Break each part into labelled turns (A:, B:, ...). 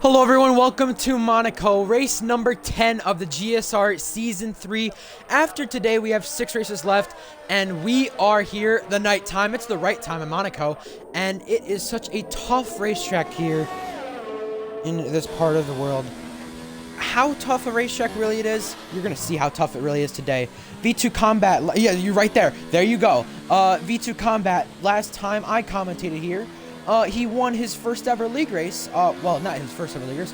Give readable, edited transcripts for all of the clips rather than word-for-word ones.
A: Hello everyone, welcome to Monaco, race number 10 of the GSR Season 3. After today, we have 6 races left, and we are here the night time. It's the right time in Monaco, and it is such a tough racetrack here in this part of the world. How tough a racetrack really it is, you're going to see how tough it really is today. V2 Combat, yeah, you're right there. There you go. V2 Combat, last time I commentated here. He won his first ever league race. Well, not his first ever league race.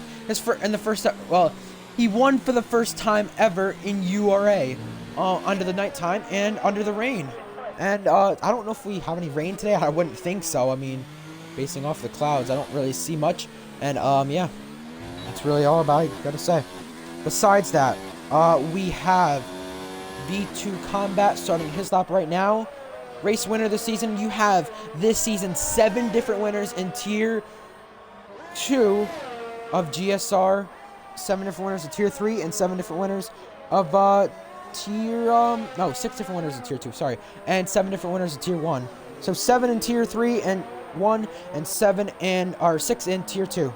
A: He won for the first time ever in URA, under the nighttime and under the rain. And I don't know if we have any rain today. I wouldn't think so. I mean, basing off the clouds, I don't really see much. And yeah, that's really all about it, gotta say. Besides that, we have V2 Combat starting his lap right now. Race winner this season. You have this season 7 different winners in tier 2 of GSR, 7 different winners of tier 3, and 7 different winners of no, 6 different winners of tier 2, sorry, and 7 different winners of tier 1. So 7 in tier 3 and 1, and 6 in tier 2.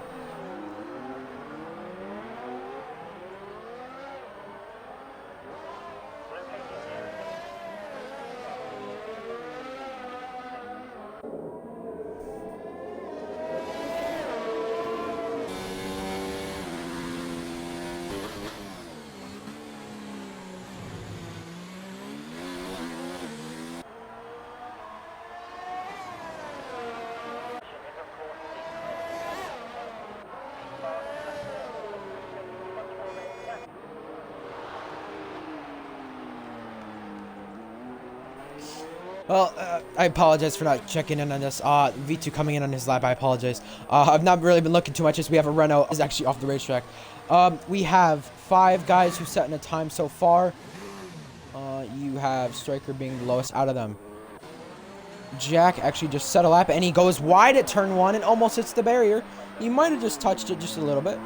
A: Well, I apologize for not checking in on this. V2 coming in on his lap, I apologize. I've not really been looking too much as we have a Renault is actually off the racetrack. We have 5 guys who've set in a time so far. You have Striker being the lowest out of them. Jack actually just set a lap and he goes wide at turn 1 and almost hits the barrier. He might have just touched it just a little bit.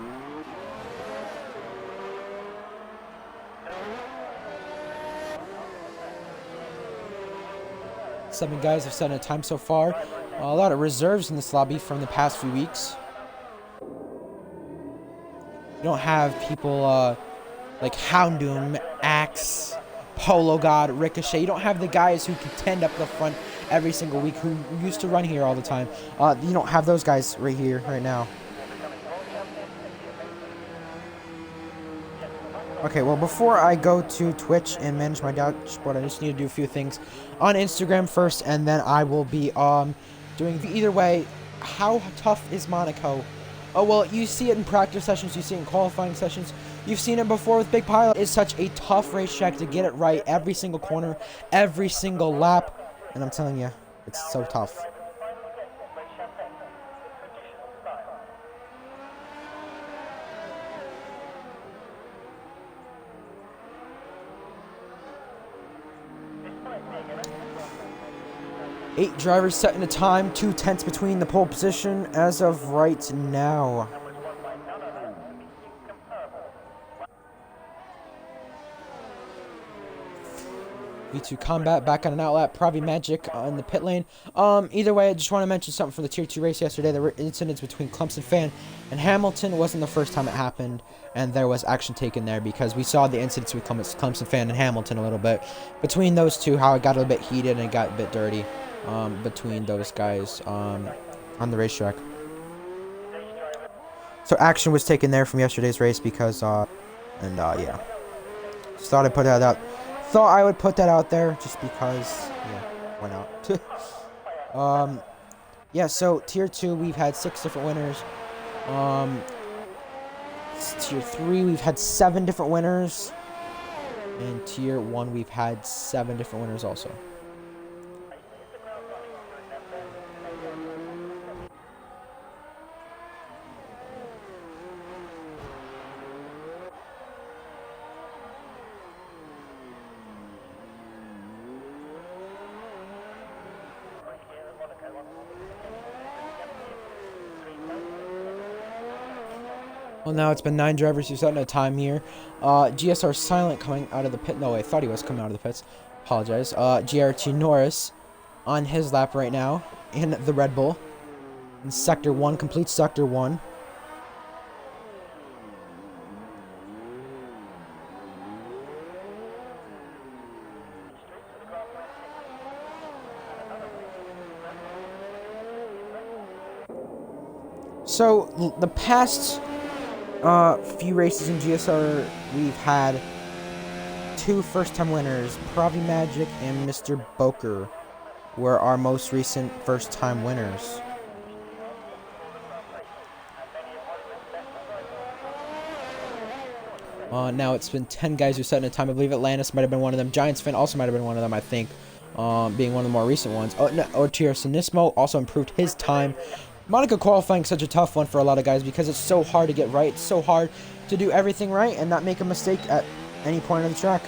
A: Seven guys have set in a time so far. A lot of reserves in this lobby from the past few weeks. You don't have people like Houndoom, Axe, Polo God, Ricochet. You don't have the guys who contend up the front every single week who used to run here all the time. You don't have those guys right here, right now. Okay, well, before I go to Twitch and manage my dashboard, I just need to do a few things on Instagram first, and then I will be doing either way. How tough is Monaco? Oh, well, you see it in practice sessions, you see it in qualifying sessions. You've seen it before with Big Pilot. It's such a tough racetrack to get it right every single corner, every single lap, and I'm telling you, it's so tough. Eight drivers set in a time, 2 tenths between the pole position as of right now. V2 Combat back on an outlap, Pravi Magic in the pit lane. Either way, I just want to mention something for the Tier 2 race yesterday. There were incidents between Clemson Fan and Hamilton. It wasn't the first time it happened, and there was action taken there because we saw the incidents with Clemson Fan and Hamilton a little bit. Between those two, how it got a little bit heated and it got a bit dirty. Between those guys on the racetrack. So action was taken there from yesterday's race because yeah. Just thought I'd put that out. Thought I would put that out there just because, yeah, why not? Yeah, so tier 2 we've had 6 different winners. Tier 3 we've had 7 different winners. And tier 1 we've had 7 different winners also. Well, now it's been 9 drivers who've set in a time here. GSR Silent coming out of the pit. No, I thought he was coming out of the pits. Apologize. GRT Norris on his lap right now in the Red Bull. In Sector 1, complete Sector 1. So the past few races in GSR, we've had two first-time winners. Pravi Magic and Mr. Boker were our most recent first-time winners. Now it's been 10 guys who set in a time. I believe Atlantis might have been one of them. Giants Fan also might have been one of them, I think, being one of the more recent ones. Oh, no, Otier Sinismo also improved his time. Monaco qualifying is such a tough one for a lot of guys because it's so hard to get right. It's so hard to do everything right and not make a mistake at any point of the track.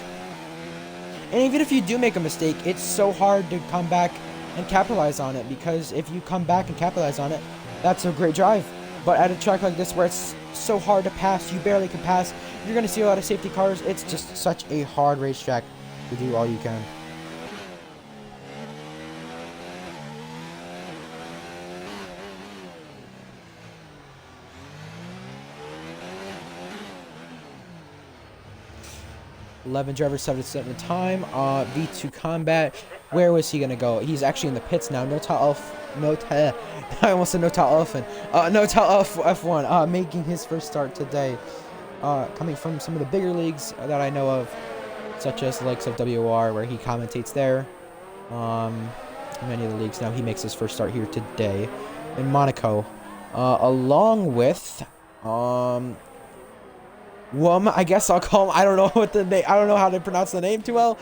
A: And even if you do make a mistake, it's so hard to come back and capitalize on it, because if you come back and capitalize on it, that's a great drive. But at a track like this where it's so hard to pass, you barely can pass, you're going to see a lot of safety cars. It's just such a hard racetrack to do all you can. $11 drivers, 7 time. V2 Combat. Where was he gonna go? He's actually in the pits now. I almost said Notal Elephant. Notal F1 making his first start today. Coming from some of the bigger leagues that I know of, such as the likes of WR, where he commentates there. Many of the leagues now. He makes his first start here today in Monaco, along with I guess I'll call him. I don't know what the name. I don't know how to pronounce the name too well.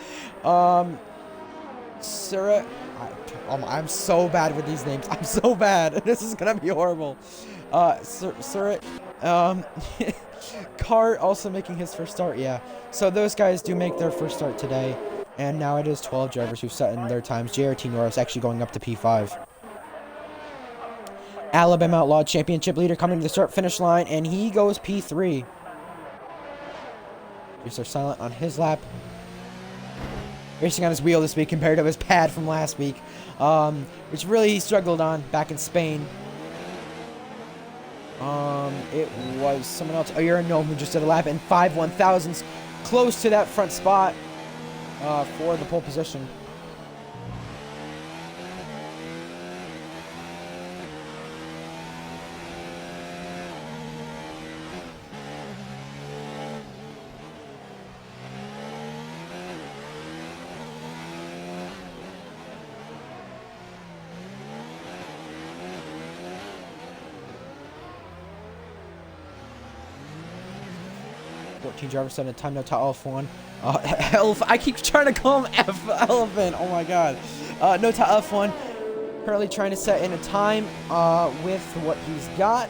A: Surrett. I'm so bad with these names. I'm so bad. This is gonna be horrible. Surrett. Cart also making his first start. Yeah. So those guys do make their first start today, and now it is 12 drivers who've set in their times. JRT Norris actually going up to P5. Alabama Outlaw Championship leader coming to the start-finish line, and he goes P3. Are silent on his lap. Racing on his wheel this week compared to his pad from last week, which really he struggled on back in Spain. It was someone else. Gnome who just did a lap in 5/1000s, close to that front spot for the pole position. 14 drivers set in time now to F1. I keep trying to call him Elephant. Oh my god. No to F1. Currently trying to set in a time with what he's got.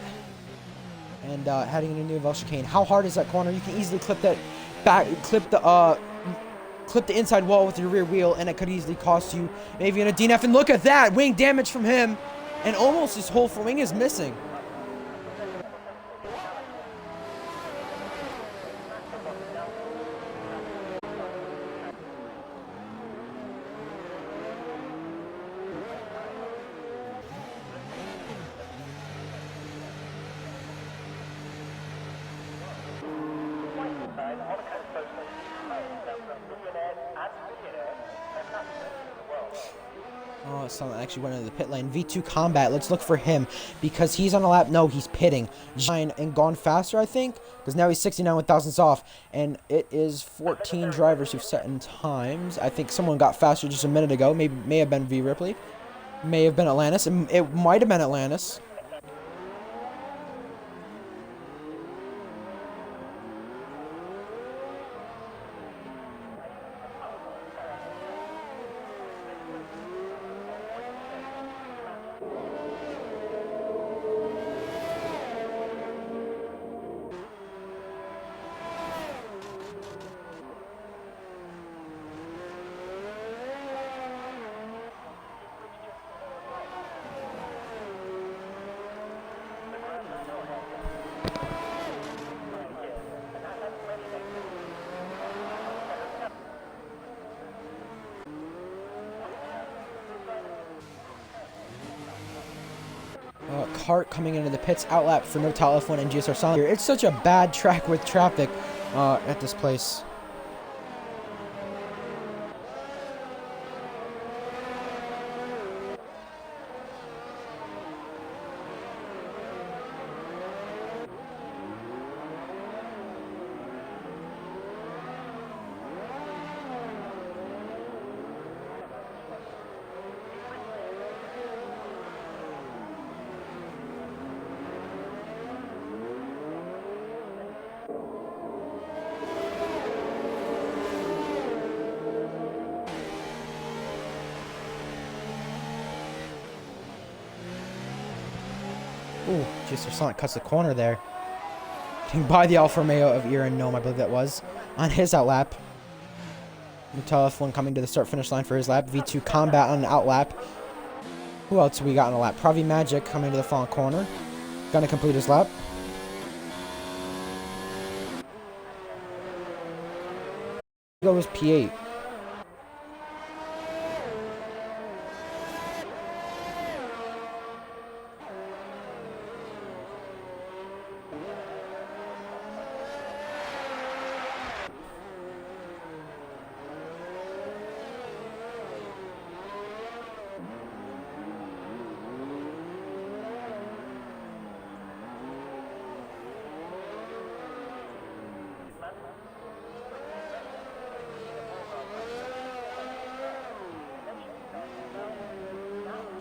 A: And heading into New Chicane. How hard is that corner? You can easily clip that back, clip the inside wall with your rear wheel, and it could easily cost you maybe in a DNF. And look at that wing damage from him, and almost his whole wing is missing. Oh, someone actually went into the pit lane. V2 Combat, let's look for him, because he's on a lap. No, he's pitting. And gone faster, I think, because now he's 69 thousandths off. And it is 14 drivers who've set in times. I think someone got faster just a minute ago. May have been V Ripley. May have been Atlantis. It might have been Atlantis. Cart coming into the pits, outlap for Notal F1 and GSR Solid. It's such a bad track with traffic at this place. Ooh, GSR Silent cuts the corner there. Getting by the Alfa Romeo of Ira and Gnome, I believe that was, on his outlap. Motel F1 coming to the start-finish line for his lap. V2 Combat on an outlap. Who else we got on a lap? Pravi Magic coming to the final corner. Gonna complete his lap. Goes P8.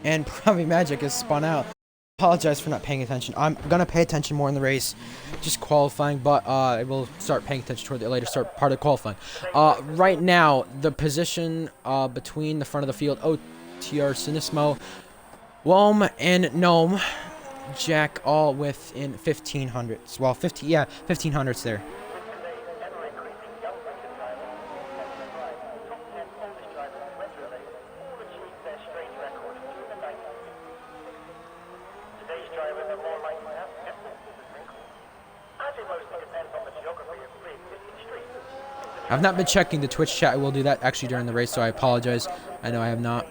A: And Pravi Magic is spun out. Apologize for not paying attention. I'm gonna pay attention more in the race, just qualifying, but I will start paying attention toward the later start part of qualifying. Right now, the position between the front of the field, OTR, Sinismo, Wom, and Gnome, Jack, all within 1500s. Well, 1500s there. I've not been checking the Twitch chat. I will do that actually during the race, so I apologize. I know I have not.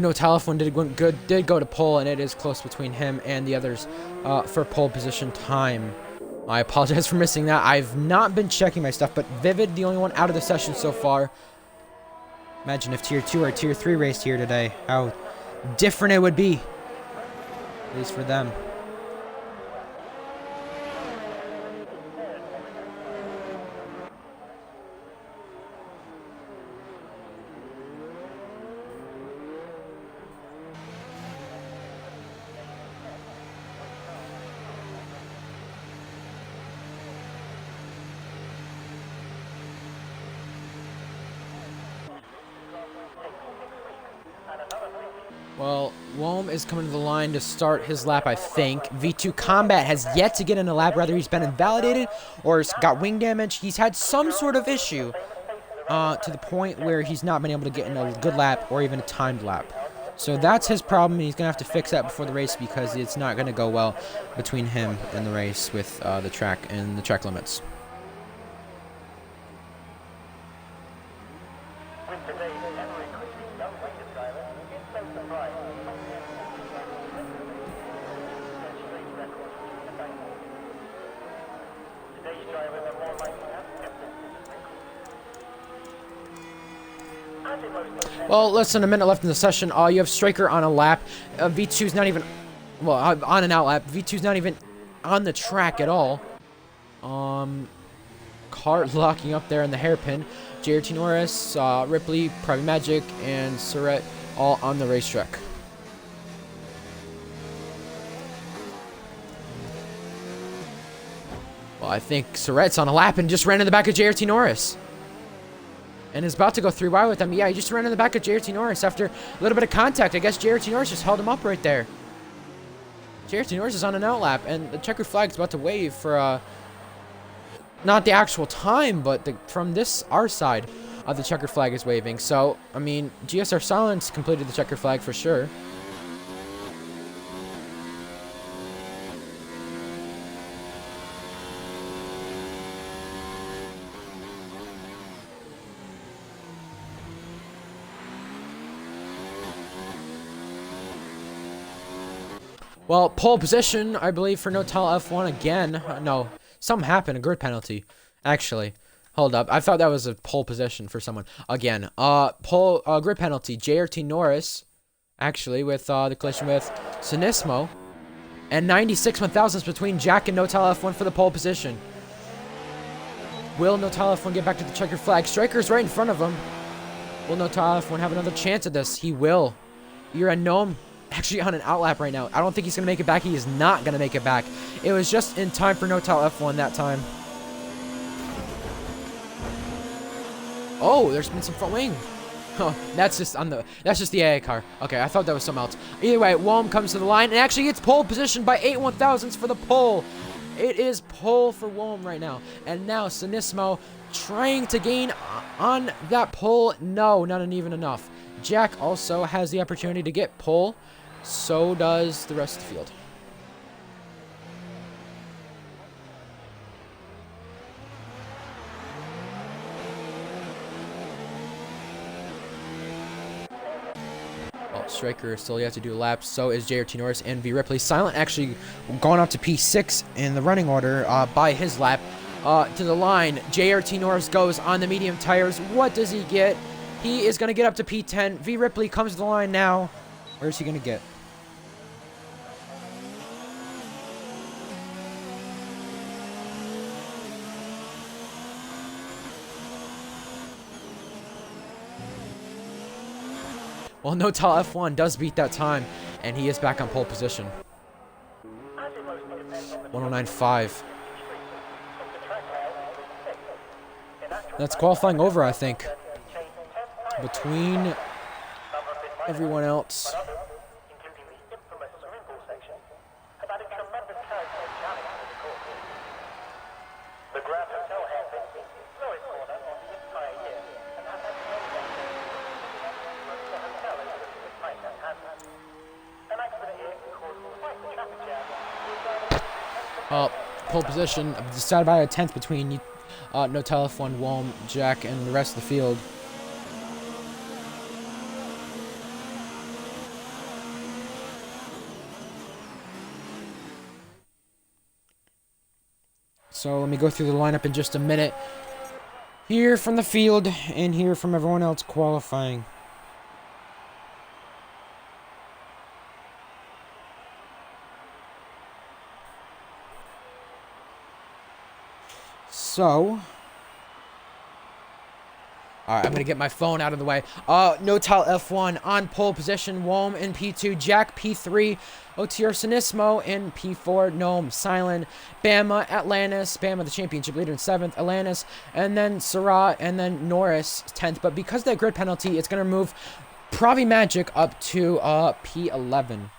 A: No telephone did go to pole, and it is close between him and the others for pole position time. I apologize for missing that. I've not been checking my stuff, but Vivid, the only one out of the session so far. Imagine if Tier 2 or Tier 3 raced here today. How different it would be. At least for them. Well, Wom is coming to the line to start his lap, I think. V2 Combat has yet to get in a lap. Rather, he's been invalidated or got wing damage. He's had some sort of issue to the point where he's not been able to get in a good lap or even a timed lap. So that's his problem. He's going to have to fix that before the race because it's not going to go well between him and the race with the track and the track limits. Well, less than a minute left in the session. You have Striker on a lap. V2's not even, well, on an out lap. V2's not even on the track at all. Cart locking up there in the hairpin. JRT Norris, Ripley, Private Magic, and Surratt all on the racetrack. Well, I think Surratt's on a lap and just ran in the back of JRT Norris. And is about to go 3 wide with him. Yeah, he just ran in the back of JRT Norris after a little bit of contact. I guess JRT Norris just held him up right there. JRT Norris is on an out lap, and the checkered flag's about to wave for, not the actual time, but from our side, the checkered flag is waving. So, I mean, GSR Silence completed the checkered flag for sure. Well, pole position, I believe, for Notel F1 again. No, something happened, a grid penalty. Actually, hold up. I thought that was a pole position for someone. Again, grid penalty. JRT Norris, actually, with the collision with Sinismo. And 96 1,000ths between Jack and Notel F1 for the pole position. Will Notel F1 get back to the checkered flag? Striker's right in front of him. Will Notel F1 have another chance at this? He will. You're a Gnome actually on an outlap right now. I don't think he's going to make it back. He is not going to make it back. It was just in time for no tile F1 that time. Oh, there's been some front wing. Oh, that's just the AA car. Okay, I thought that was something else. Either way, Walm comes to the line and actually gets pole position by 8 1,000ths for the pole. It is pole for Walm right now. And now Sanismo trying to gain on that pole. No, not even enough. Jack also has the opportunity to get pole. So does the rest of the field. Striker still yet to do laps. So is JRT Norris and V Ripley. Silent actually gone up to P6 in the running order by his lap. To the line, JRT Norris goes on the medium tires. What does he get? He is going to get up to P10. V Ripley comes to the line now. Where's he going to get? Well, no tile F1 does beat that time, and he is back on pole position. 109.5. That's qualifying over, I think. Between everyone else. Pole position decided by a 10th between no tile F1, Walm, Jack, and the rest of the field. So let me go through the lineup in just a minute. Here from the field and here from everyone else qualifying. So, alright, I'm going to get my phone out of the way. No tile F1 on pole position. Walm in P2. Jack P3. OTR Sanismo in P4. Gnome, Silent, Bama, Atlantis. Bama, the championship leader in 7th. Atlantis. And then Sarah. And then Norris, 10th. But because of that grid penalty, it's going to move Pravi Magic up to P11.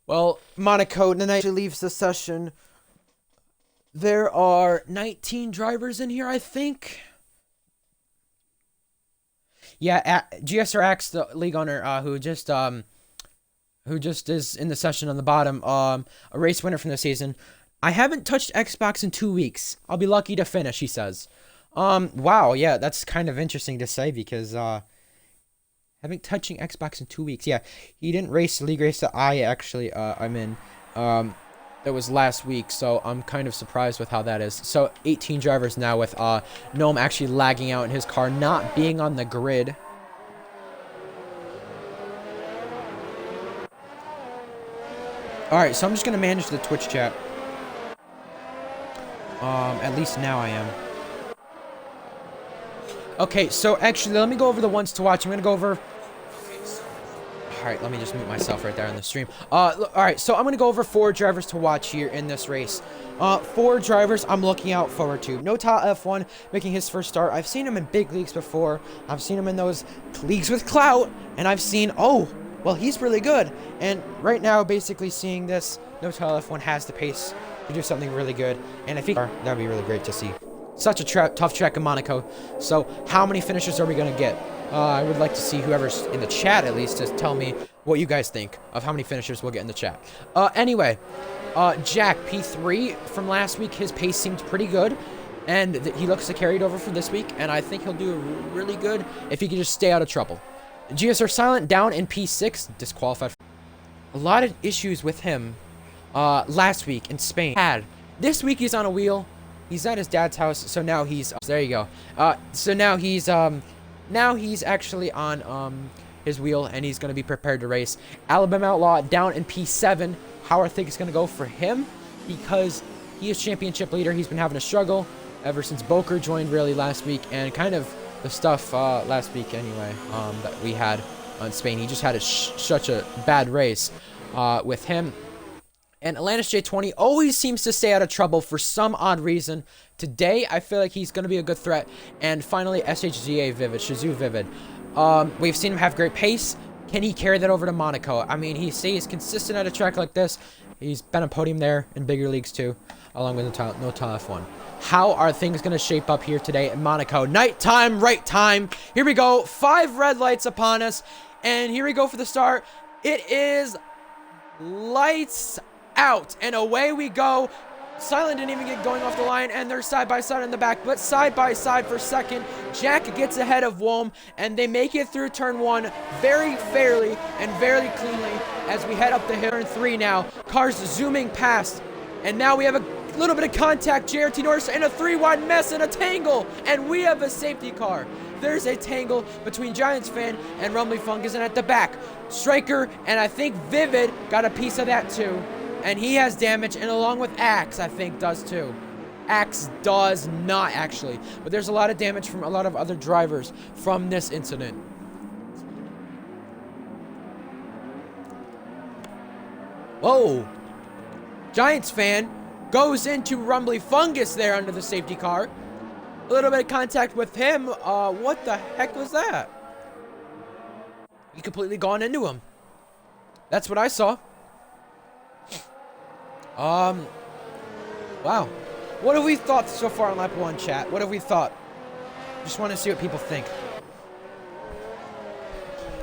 A: Well, Monaco tonight leaves the session. There are 19 drivers in here, I think. Yeah, GSR Axe, the league owner, who just is in the session on the bottom, a race winner from the season. I haven't touched Xbox in 2 weeks. I'll be lucky to finish, he says. Wow, yeah, that's kind of interesting to say because haven't touching Xbox in 2 weeks. Yeah, he didn't race the league race that I'm in. That was last week, so I'm kind of surprised with how that is. So 18 drivers now with Gnome actually lagging out in his car, not being on the grid. Alright, so I'm just going to manage the Twitch chat. At least now I am. Okay, so actually, let me go over the ones to watch. I'm going to go over... Alright, let me just mute myself right there on the stream. Alright, so I'm going to go over 4 drivers to watch here in this race. 4 drivers I'm looking out forward to. No tile F1 making his first start. I've seen him in big leagues before. I've seen him in those leagues with clout. And I've seen, oh, well, he's really good. And right now, basically seeing this, no tile F1 has the pace to do something really good. And I think that would be really great to see. Such a tough track in Monaco. So how many finishes are we going to get? I would like to see whoever's in the chat at least to tell me what you guys think of how many finishers we'll get in the chat. Anyway, Jack P3 from last week, his pace seemed pretty good. And he looks to carry it over for this week, and I think he'll do really good if he can just stay out of trouble. GSR Silent down in P6, disqualified. A lot of issues with him last week in Spain. This week he's on a wheel. He's at his dad's house, so now he's there you go. So now he's actually on his wheel, and he's gonna be prepared to race. Alabama Outlaw down in P7. How I think it's gonna go for him, because he is championship leader. He's been having a struggle ever since Boker joined really last week, and kind of the stuff last week anyway that we had on Spain. He just had such a bad race with him. And Atlantis J20 always seems to stay out of trouble for some odd reason. Today, I feel like he's going to be a good threat. And finally, SHGA Vivid, Shazoo Vivid. We've seen him have great pace. Can he carry that over to Monaco? I mean, he stays consistent at a track like this. He's been a podium there in bigger leagues too, along with no F1. How are things going to shape up here today in Monaco? Nighttime, right time. Here we go. 5 red lights upon us. And here we go for the start. It is lights out. And away we go. Silent didn't even get going off the line, and they're side by side in the back, but side by side for second. Jack gets ahead of Wom, and they make it through turn 1 very fairly and very cleanly as we head up the hill. Turn 3 now. Cars zooming past, and now we have a little bit of contact. JRT Norris in a 3-wide mess and a tangle, and we have a safety car. There's a tangle between Giants Fan and Rumbly Fungus, and at the back, Striker and I think Vivid got a piece of that too. And he has damage, and along with Axe, I think, does too. Axe does not, actually. But there's a lot of damage from a lot of other drivers from this incident. Whoa. Giants Fan goes into Rumbly Fungus there under the safety car. A little bit of contact with him. What the heck was that? He completely gone into him. That's what I saw. Wow. What have we thought so far on lap 1, chat? What have we thought? Just want to see what people think.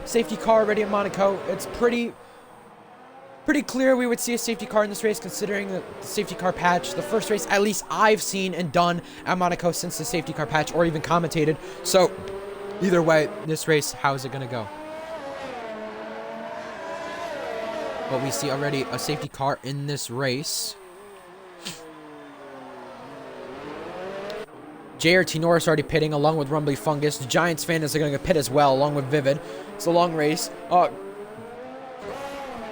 A: Safety car ready at Monaco. It's pretty clear we would see a safety car in this race, considering the safety car patch. The first race, at least I've seen and done at Monaco since the safety car patch, or even commentated. So, either way, this race, how is it going to go? But we see already a safety car in this race. JRT Norris already pitting along with Rumbly Fungus. The Giants Fan is going to pit as well along with Vivid. It's a long race.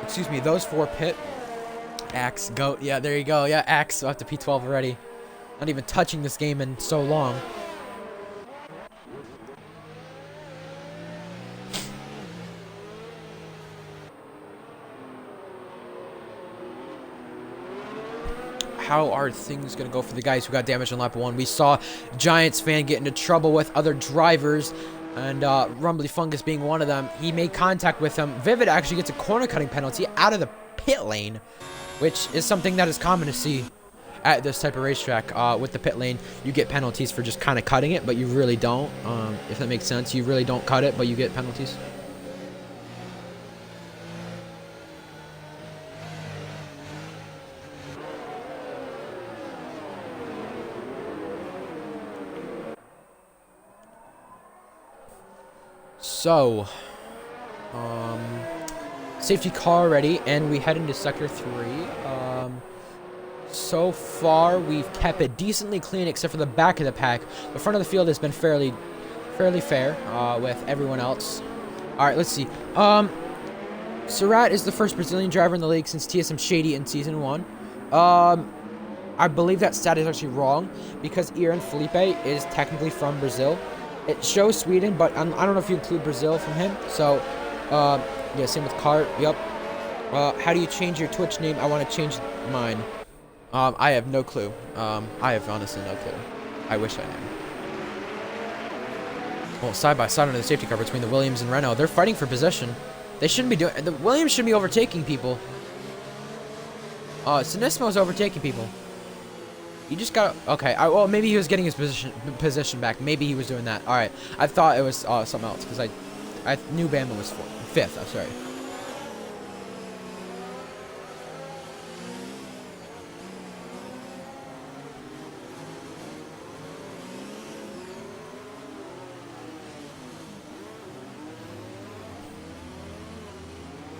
A: Excuse me, those 4 pit. Axe, Goat. Yeah, there you go. Yeah, Axe up to P12 already. Not even touching this game in so long. How are things going to go for the guys who got damaged on lap 1? We saw Giants Fan get into trouble with other drivers, and Rumbly Fungus being one of them. He made contact with him. Vivid actually gets a corner cutting penalty out of the pit lane, which is something that is common to see at this type of racetrack. With the pit lane, you get penalties for just kind of cutting it, but you really don't. If that makes sense, you really don't cut it, but you get penalties. So, safety car ready, and we head into sector 3. So far, we've kept it decently clean, except for the back of the pack. The front of the field has been fairly fair with everyone else. All right, let's see. Surratt is the first Brazilian driver in the league since TSM Shady in Season 1. I believe that stat is actually wrong, because Ian Felipe is technically from Brazil. It shows Sweden, but I don't know if you include Brazil from him. So, yeah, same with Cart. Yep. How do you change your Twitch name? I want to change mine. I have no clue. I have honestly no clue. I wish I knew. Well, side by side under the safety car between the Williams and Renault. They're fighting for position. They shouldn't be doing. The Williams should be overtaking people. Sinismo's overtaking people. He just got... Okay, well, maybe he was getting his position back. Maybe he was doing that. All right. I thought it was something else, because I knew Bama was 5th. I'm sorry.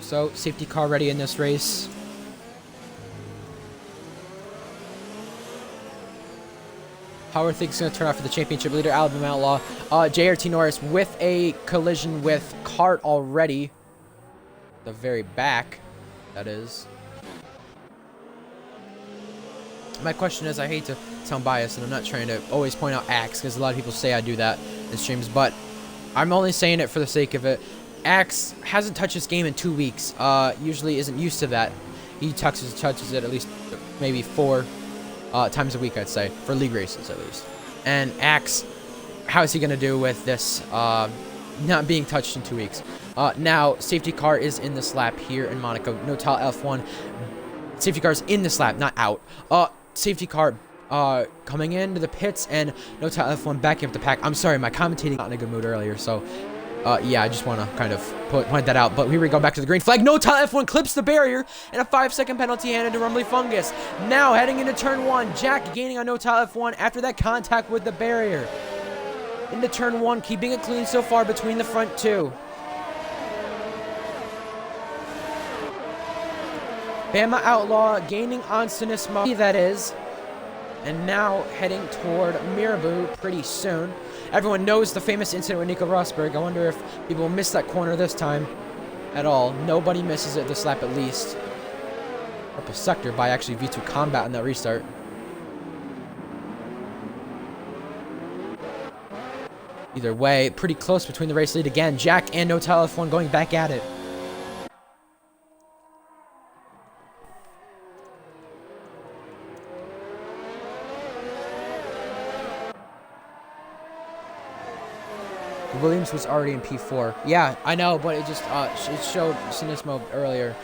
A: So, safety car ready in this race. How are things going to turn out for the championship leader, Alabama Outlaw? JRT Norris with a collision with Cart already. The very back, that is. My question is, I hate to sound biased, and I'm not trying to always point out Axe, because a lot of people say I do that in streams, but I'm only saying it for the sake of it. Axe hasn't touched this game in 2 weeks. Usually isn't used to that. He touches it at least maybe 4 times a week, I'd say, for league races at least. And Axe, how is he going to do with this not being touched in 2 weeks? Now, safety car is in this lap here in Monaco. No tile F1. Safety car is in this lap, not out. Safety car coming into the pits, and no tile F1 backing up the pack. I'm sorry, my commentating not in a good mood earlier, so yeah, I just want to kind of point that out. But here we go, back to the green flag. No tile F1 clips the barrier, and a 5-second penalty handed to Rumbly Fungus. Now heading into turn 1, Jack gaining on no tile F1 after that contact with the barrier. Into turn 1, keeping it clean so far between the front 2. Bama Outlaw gaining on Sinismo, that is. And now heading toward Mirabeau pretty soon. Everyone knows the famous incident with Nico Rosberg. I wonder if people will miss that corner this time at all. Nobody misses it this lap at least. Purple sector by actually V2 Combat in that restart. Either way, pretty close between the race lead again. Jack and No Tile F1 going back at it. Williams was already in P4. Yeah, I know, but it just it showed Sinismo earlier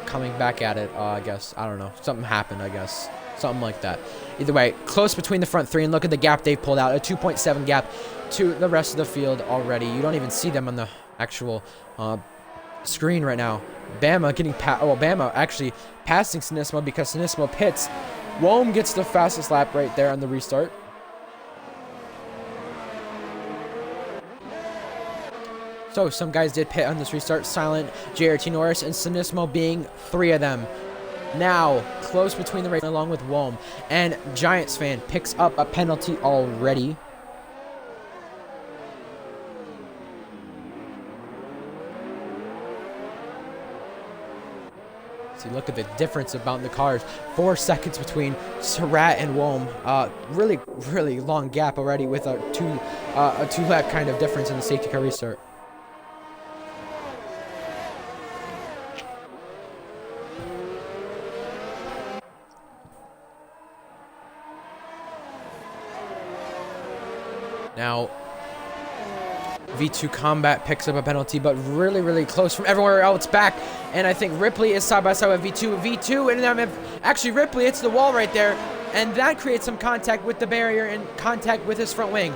A: coming back at it, I guess. I don't know. Something happened, I guess. Something like that. Either way, close between the front 3, and look at the gap they've pulled out. A 2.7 gap to the rest of the field already. You don't even see them on the actual screen right now. Bama getting Bama actually passing Sinismo because Sinismo pits. Wome gets the fastest lap right there on the restart. So, some guys did pit on this restart. Silent, JRT Norris, and Sinismo being 3 of them. Now, close between the race along with Wome. And Giants fan picks up a penalty already. See, look at the difference about the cars. 4 seconds between Surratt and Wome. Really, really long gap already with a two-lap kind of difference in the safety car restart. Now, V2 Combat picks up a penalty, but really, really close from everywhere else back. And I think Ripley is side by side with V2. V2, and then actually Ripley hits the wall right there, and that creates some contact with the barrier and contact with his front wing.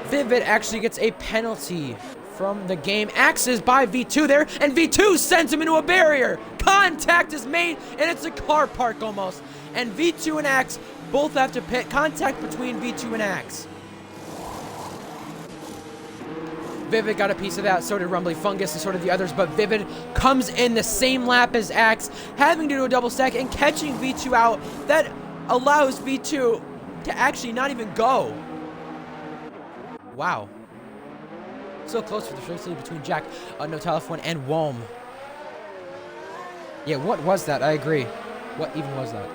A: Vivid actually gets a penalty from the game. Axes by V2 there, and V2 sends him into a barrier. Contact is made, and it's a car park almost. And V2 and Axe both have to pit. Contact between V2 and Axe. Vivid got a piece of that, so did Rumbly Fungus, and so did the others, but Vivid comes in the same lap as Axe, having to do a double stack and catching V2 out. That allows V2 to actually not even go. Wow. So close for the race lead between Jack, No Tile F1, and Wome. Yeah, what was that? I agree. What even was that?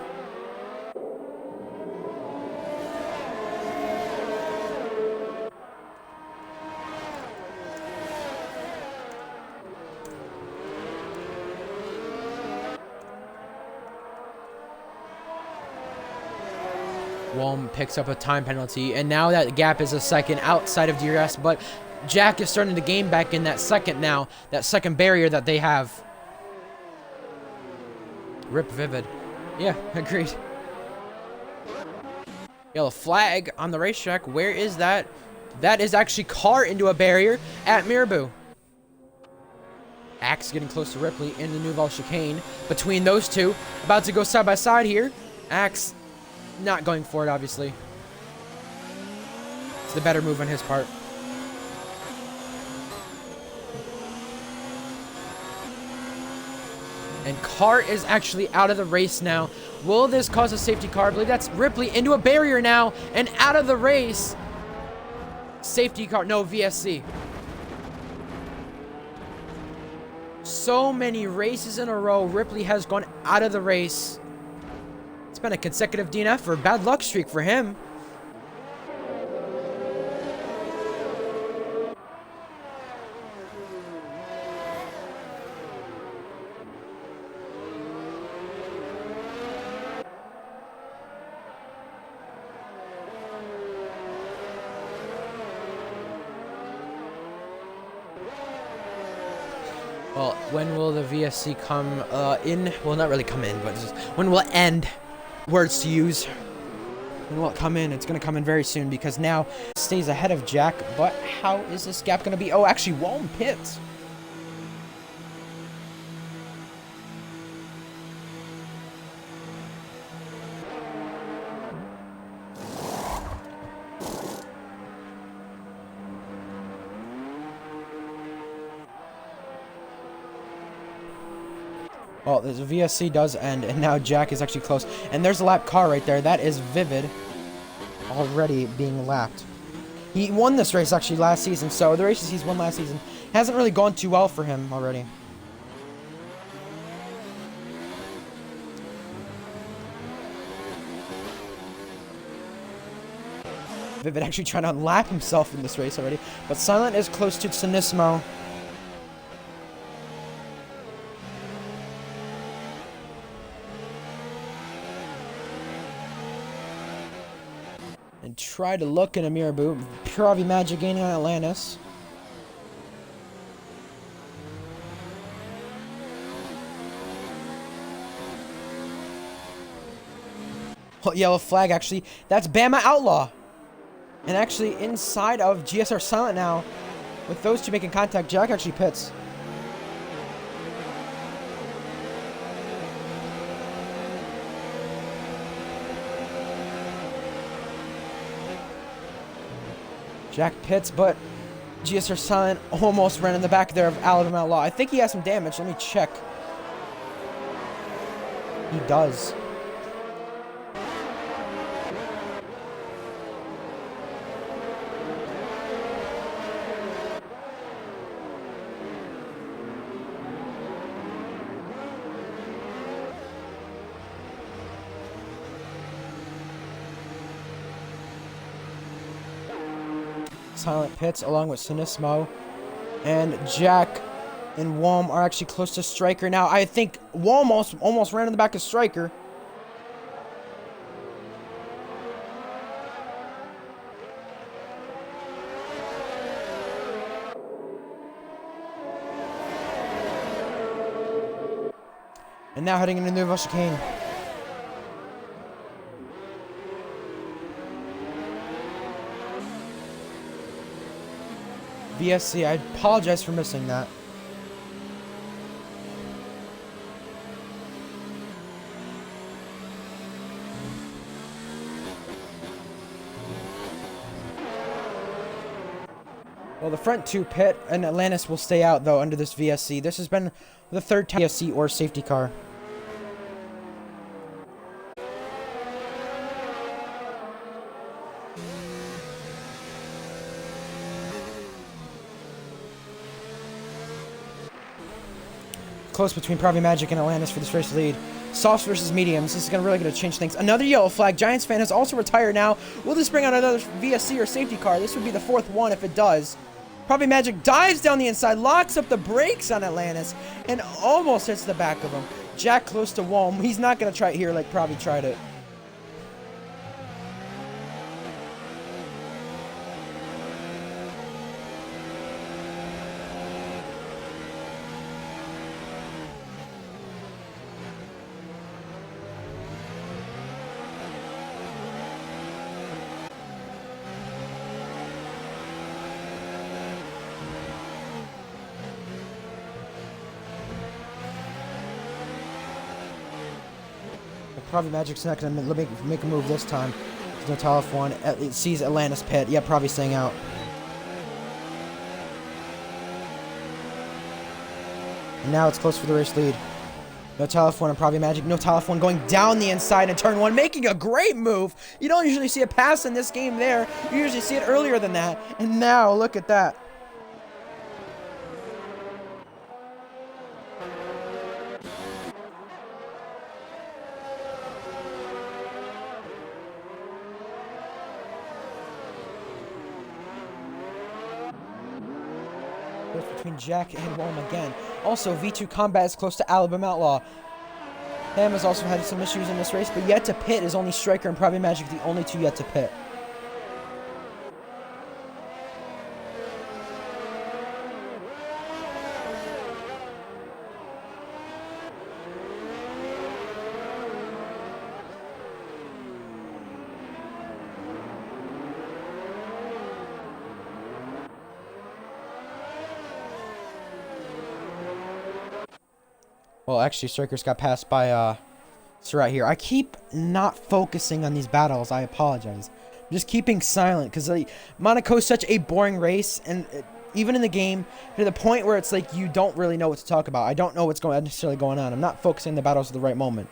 A: Wome picks up a time penalty, and now that gap is a second outside of DRS, but Jack is starting to gain back in that second now, that second barrier that they have. Rip Vivid. Yeah, agreed. Yellow flag on the racetrack. Where is that? That is actually car into a barrier at Mirabeau. Axe getting close to Ripley in the Nouvelle chicane. Between those two, about to go side by side here. Axe not going for it, obviously. It's the better move on his part. And Cart is actually out of the race now. Will this cause a safety car? I believe that's Ripley into a barrier now and out of the race. Safety car, no, VSC. So many races in a row, Ripley has gone out of the race. It's been a consecutive DNF or bad luck streak for him. Well, when will the VSC come in? Well, not really come in, but just when will it end? Words to use. When will it come in? It's going to come in very soon because now it stays ahead of Jack. But how is this gap going to be? Oh, actually, Walm pits. Well, the VSC does end, and now Jack is actually close. And there's a lap car right there. That is Vivid already being lapped. He won this race actually last season, so the races he's won last season hasn't really gone too well for him already. Vivid actually trying to lap himself in this race already, but Silent is close to Sinismo. And try to look in a mirror boot. Pravi Magic gaining on Atlantis. Well, yellow flag actually. That's Bama Outlaw. And actually inside of GSR Silent now. With those two making contact, Jack actually pits. Jack pits, but GSR Silent almost ran in the back there of Alabama Outlaw. I think he has some damage. Let me check. He does. Silent pits along with Sinismo, and Jack and Walm are actually close to Striker now. I think Walm almost ran in the back of Striker. And now heading into Nouveau Chicane. VSC, I apologize for missing that. Well, the front two pit, and Atlantis will stay out, though, under this VSC. This has been the third time VSC or safety car. Close between Pravi Magic and Atlantis for this race lead. Softs versus mediums. This is really going to change things. Another yellow flag. Giants fan has also retired now. Will this bring out another VSC or safety car? This would be the fourth one if it does. Pravi Magic dives down the inside, locks up the brakes on Atlantis, and almost hits the back of him. Jack close to Walm. He's not going to try it here like Pravi tried it. Pravi Magic's not going to make a move this time. There's no tell-off one. It sees Atlantis pit. Yeah, Pravi staying out. And now it's close for the race lead. No telephone and probably magic. No telephone going down the inside in turn 1, making a great move. You don't usually see a pass in this game there. You usually see it earlier than that. And now, look at that. Between Jack and Rome again. Also, V2 Combat is close to Alabama Outlaw. Ham has also had some issues in this race, but yet to pit is only Striker and Probably Magic, the only two yet to pit. Well, actually, Striker's got passed by, right here. I keep not focusing on these battles. I apologize. I'm just keeping silent, because, like, Monaco is such a boring race, and even in the game, to the point where it's like, you don't really know what to talk about. I don't know what's necessarily going on. I'm not focusing on the battles at the right moment.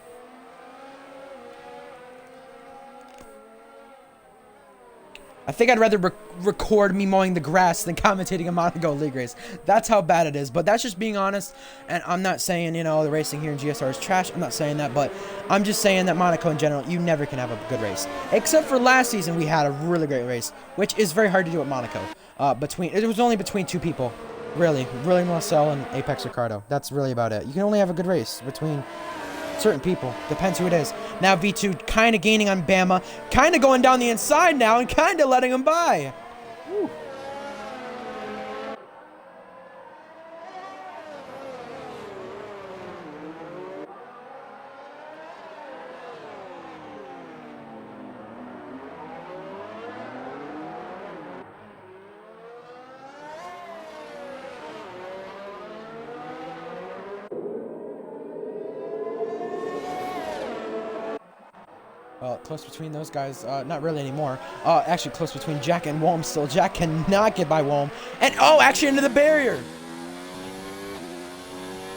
A: I think I'd rather record me mowing the grass than commentating a Monaco League race. That's how bad it is. But that's just being honest. And I'm not saying, you know, the racing here in GSR is trash. I'm not saying that. But I'm just saying that Monaco in general, you never can have a good race. Except for last season, we had a really great race, which is very hard to do at Monaco. It was only between two people. Really Marcel and Apex Ricardo. That's really about it. You can only have a good race between certain people. Depends who it is. Now V2 kind of gaining on Bama. Kind of going down the inside now and kind of letting him by. Woo. Well, close between those guys, not really anymore. Actually, close between Jack and Walm still. Jack cannot get by Walm. And, oh, actually into the barrier!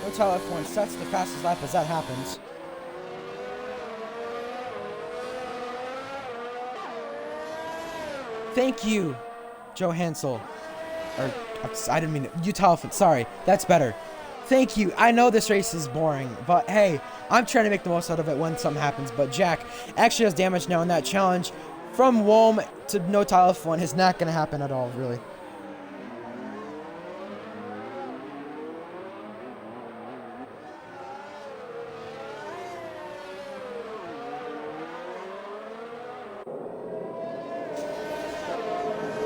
A: Hotel F1 sets the fastest lap as that happens. Thank you, Joe Hansel. Or, I didn't mean it. Utah, sorry. That's better. Thank you. I know this race is boring, but hey, I'm trying to make the most out of it when something happens. But Jack actually has damage now, and that challenge from Walm to no tile F1 is not going to happen at all, really.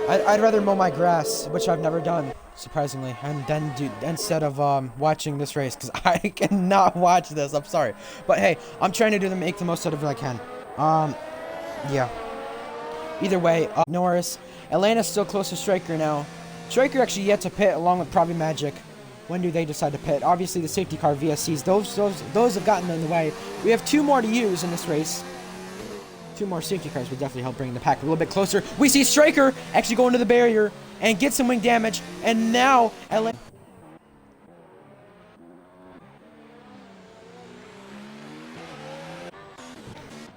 A: I'd rather mow my grass, which I've never done, surprisingly, and then instead of watching this race, because I cannot watch this. I'm sorry, but hey, I'm trying to make the most out of it I can. Yeah. Either way, Norris, Atlanta's still close to Striker now. Striker actually yet to pit, along with Probably Magic. When do they decide to pit? Obviously, the safety car VSCs, those have gotten in the way. We have two more to use in this race. Two more safety cars would definitely help bring the pack a little bit closer. We see Striker actually go into the barrier and get some wing damage. And now,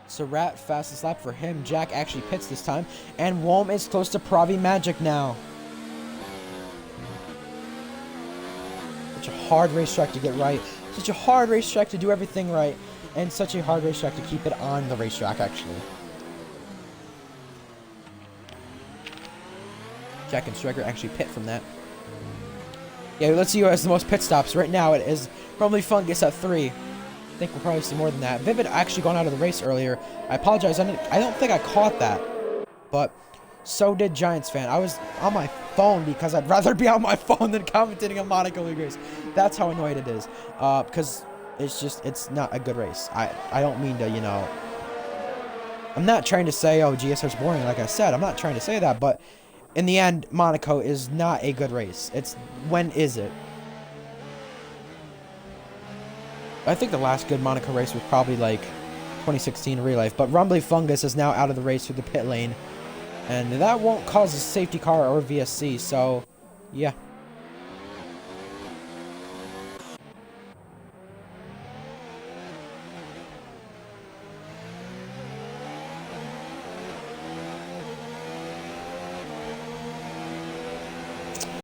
A: Surratt, fastest lap for him. Jack actually pits this time. And Walm is close to Probby Magic now. Such a hard racetrack to get right. Such a hard racetrack to do everything right. And such a hard racetrack to keep it on the racetrack, actually. Jack and Striker actually pit from that. Yeah, let's see who has the most pit stops. Right now, it is probably Fungus at 3. I think we'll probably see more than that. Vivid actually gone out of the race earlier. I apologize. I don't think I caught that. But so did Giants fan. I was on my phone because I'd rather be on my phone than commentating a Monaco League race. That's how annoyed it is. Because it's not a good race. I don't mean to, you know, I'm not trying to say, oh, GSR's boring, like I said. I'm not trying to say that, but in the end, Monaco is not a good race. It's, when is it? I think the last good Monaco race was probably like 2016 in real life, but Rumbly Fungus is now out of the race through the pit lane, and that won't cause a safety car or VSC, so yeah.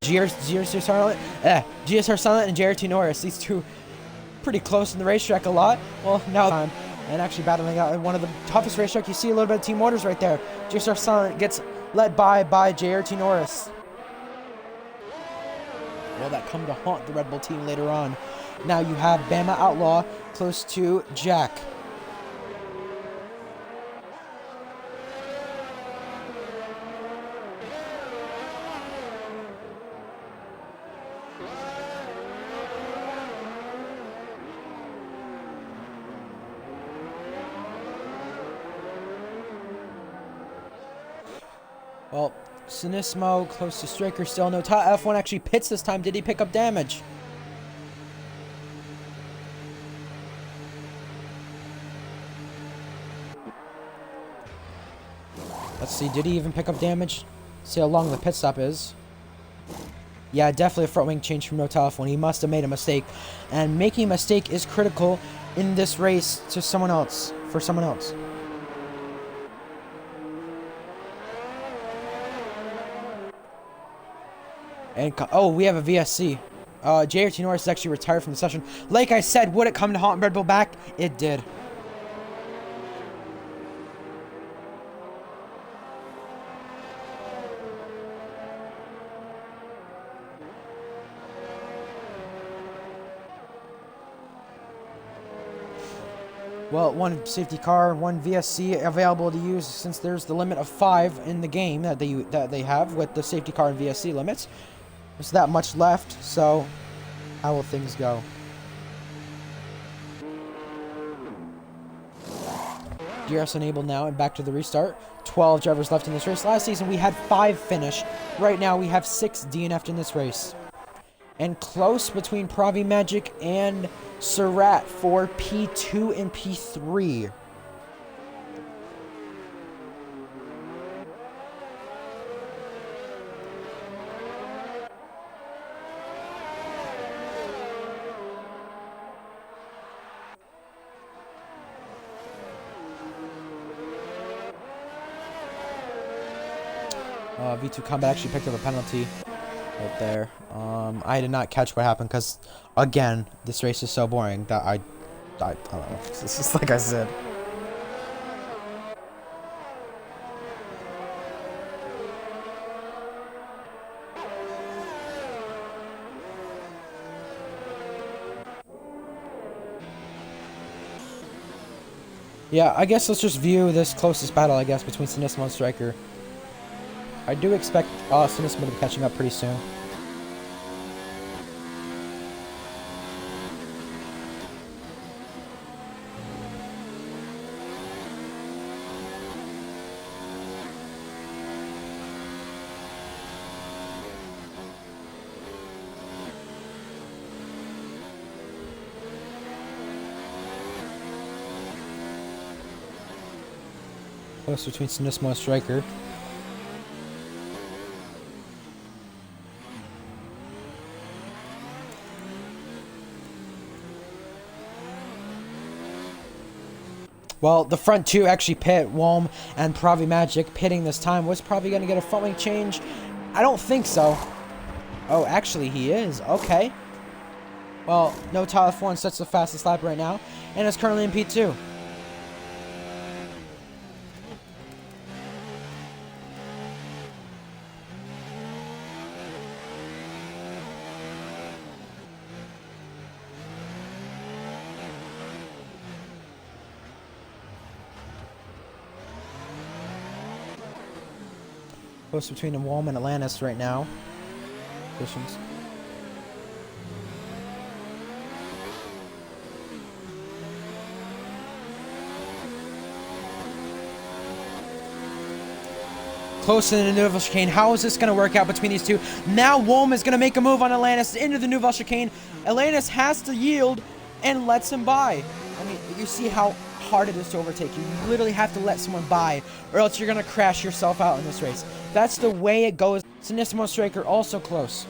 A: GSR Silent and JRT Norris. These two pretty close in the racetrack a lot. Well, now time. And actually battling out in one of the toughest racetracks. You see a little bit of team orders right there. GSR Silent gets led by JRT Norris. Will that come to haunt the Red Bull team later on? Now you have Bama Outlaw close to Jack. Well, Sinismo close to Striker still. No, F1 actually pits this time. Did he pick up damage? Let's see, did he even pick up damage? See how long the pit stop is. Yeah, definitely a front wing change from No F1. He must have made a mistake. And making a mistake is critical in this race to someone else. For someone else. And, oh, we have a VSC. JRT Norris is actually retired from the session. Like I said, would it come to haunt Red Bull back? It did. Well, one safety car, one VSC available to use since there's the limit of 5 in the game that they have with the safety car and VSC limits. There's that much left, so how will things go? DRS enabled now and back to the restart. 12 drivers left in this race. Last season we had 5 finish. Right now we have 6 DNF'd in this race. And close between Pravi Magic and Surratt for P2 and P3. V2 Combat actually picked up a penalty right there. I did not catch what happened because, again, this race is so boring that I don't know. It's just like I said. Yeah, I guess let's just view this closest battle, I guess, between Sinismo and Striker. I do expect Sinismo to be catching up pretty soon. Close between Sinismo and Striker. Well, the front two actually pit. Walm and Pravi Magic pitting this time. Was probably going to get a front wing change. I don't think so. Oh, actually he is. Okay. Well, No F1 sets the fastest lap right now. And is currently in P2. Close between Walm and Atlantis right now. Positions. Close to the Nouvelle Chicane. How is this going to work out between these two? Now Walm is going to make a move on Atlantis into the Nouvelle Chicane. Atlantis has to yield and lets him by. I mean, you see how hard it is to overtake you. You literally have to let someone by, or else you're going to crash yourself out in this race. That's the way it goes. Sinismo Striker also close.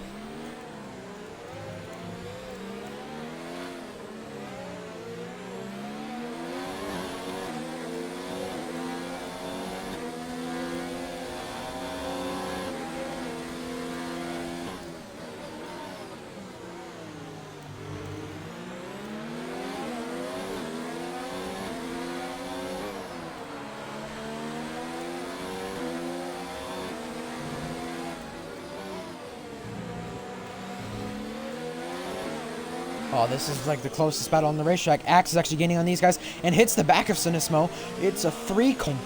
A: Oh, this is like the closest battle on the racetrack. Axe is actually gaining on these guys and hits the back of Sinismo. It's a 3 coin.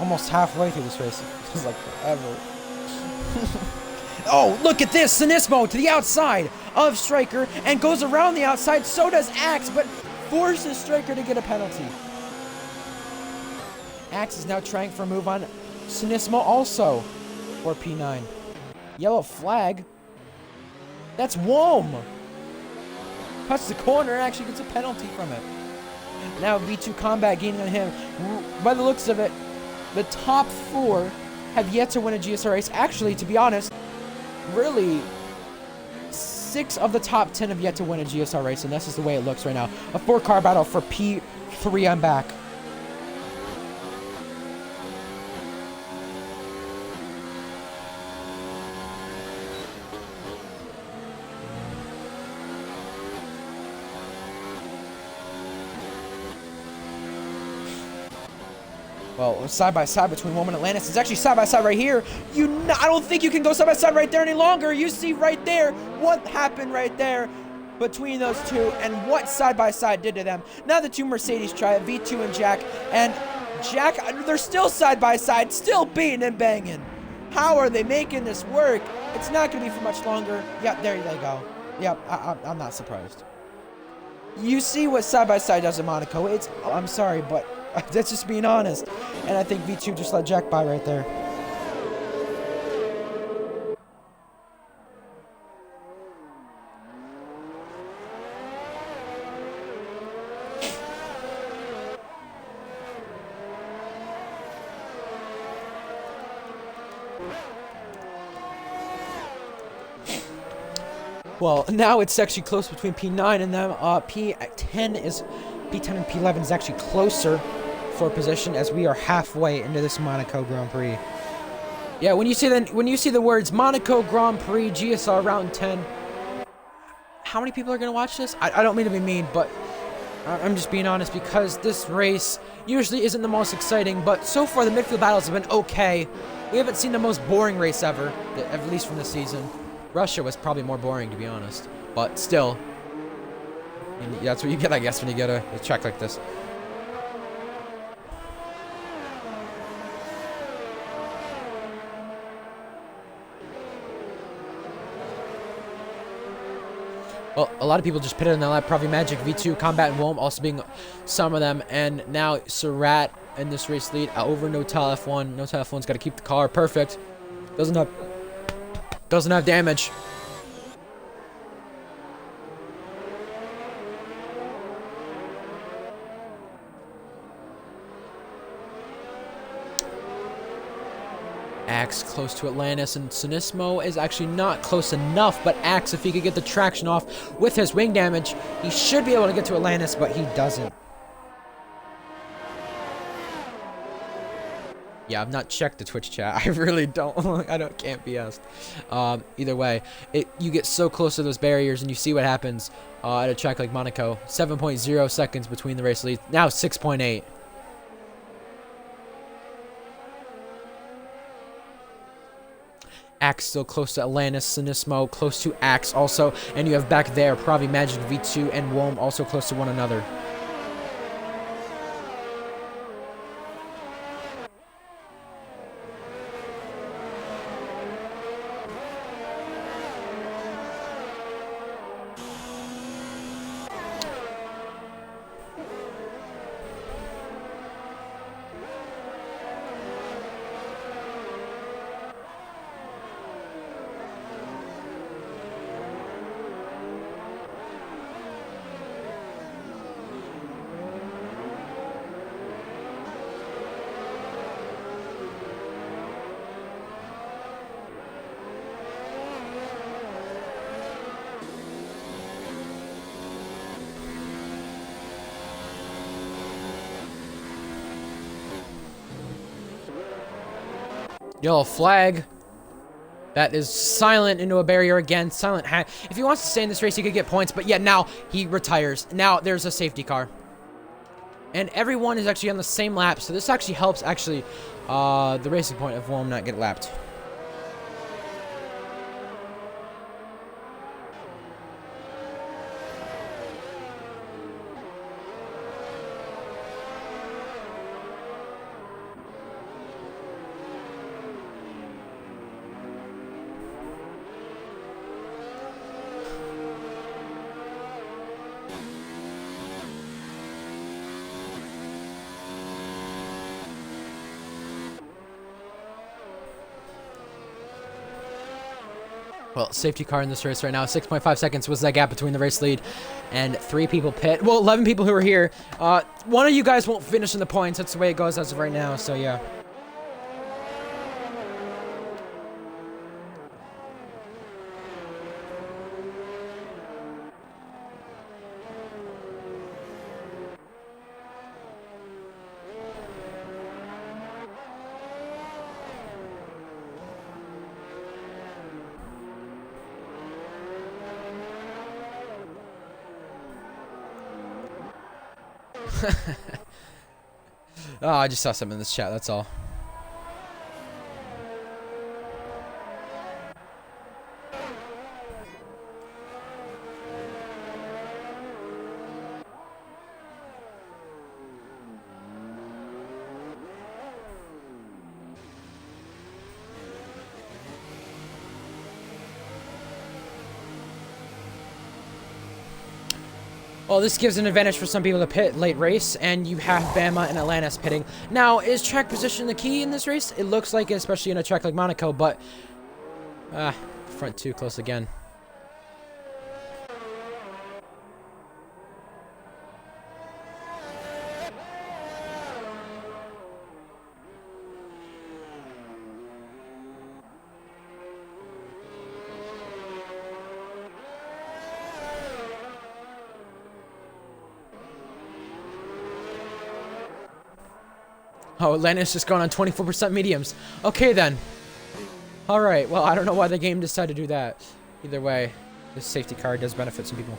A: Almost halfway through this race. It feels like forever. Oh, look at this! Sinismo to the outside of Striker and goes around the outside. So does Axe, but forces Striker to get a penalty. Axe is now trying for a move on Sinismo also for P9. Yellow flag. That's Wom. Cuts the corner and actually gets a penalty from it. Now V2 Combat gaining on him. By the looks of it, the top 4 have yet to win a GSR race. Actually, to be honest, really, 6 of the top 10 have yet to win a GSR race, and this is the way it looks right now. A 4-car battle for P3 on back. Well, side by side between Woman and Atlantis. It's actually side by side right here. I don't think you can go side by side right there any longer. You see right there what happened right there between those two and what side by side did to them. Now the 2 Mercedes try it, V2 and Jack. And Jack, they're still side by side, still beating and banging. How are they making this work? It's not going to be for much longer. Yep, there they go. Yep, I'm not surprised. You see what side by side does in Monaco. I'm sorry, but that's just being honest. And I think V2 just let Jack by right there. Well, now it's actually close between P9 and them. P10 and P11 is actually closer for position as we are halfway into this Monaco Grand Prix. Yeah, when you see the words Monaco Grand Prix GSR round 10, how many people are gonna watch this? I don't mean to be mean, but I'm just being honest because this race usually isn't the most exciting, but so far the midfield battles have been okay. We haven't seen the most boring race ever, at least from this season. Russia was probably more boring, to be honest, but still, that's what you get, I guess, when you get a track like this. Well, a lot of people just pitted in that lap. Probably Magic, V2, Combat, and Wom also being some of them. And now Surratt in this race lead over Notel F1. Notel F1's got to keep the car perfect. Doesn't have damage. Axe close to Atlantis, and Sinismo is actually not close enough, but Axe, if he could get the traction off with his wing damage, he should be able to get to Atlantis, but he doesn't. Yeah, I've not checked the Twitch chat. I really don't. Can't be asked. Either way, you get so close to those barriers, and you see what happens at a track like Monaco. 7.0 seconds between the race leads. Now 6.8. Axe still close to Atlantis, Sinismo close to Axe also, and you have back there probably Magic V2 and Wom also close to one another. Yellow flag. That is Silent into a barrier again. Silent if he wants to stay in this race, he could get points. But yet now he retires. Now there's a safety car. And everyone is actually on the same lap. So this actually helps the racing point of Wom not get lapped. Well, safety car in this race right now. 6.5 seconds was that gap between the race lead and 3 people pit. Well, 11 people who are here. One of you guys won't finish in the points. That's the way it goes as of right now. So, yeah. Oh, I just saw something in this chat, that's all. Well, this gives an advantage for some people to pit late race, and you have Bama and Atlantis pitting. Now, is track position the key in this race? It looks like it, especially in a track like Monaco, but... front 2 close again. Oh, Atlantis just going on 24% mediums. Okay, then. Alright, well, I don't know why the game decided to do that. Either way, this safety car does benefit some people.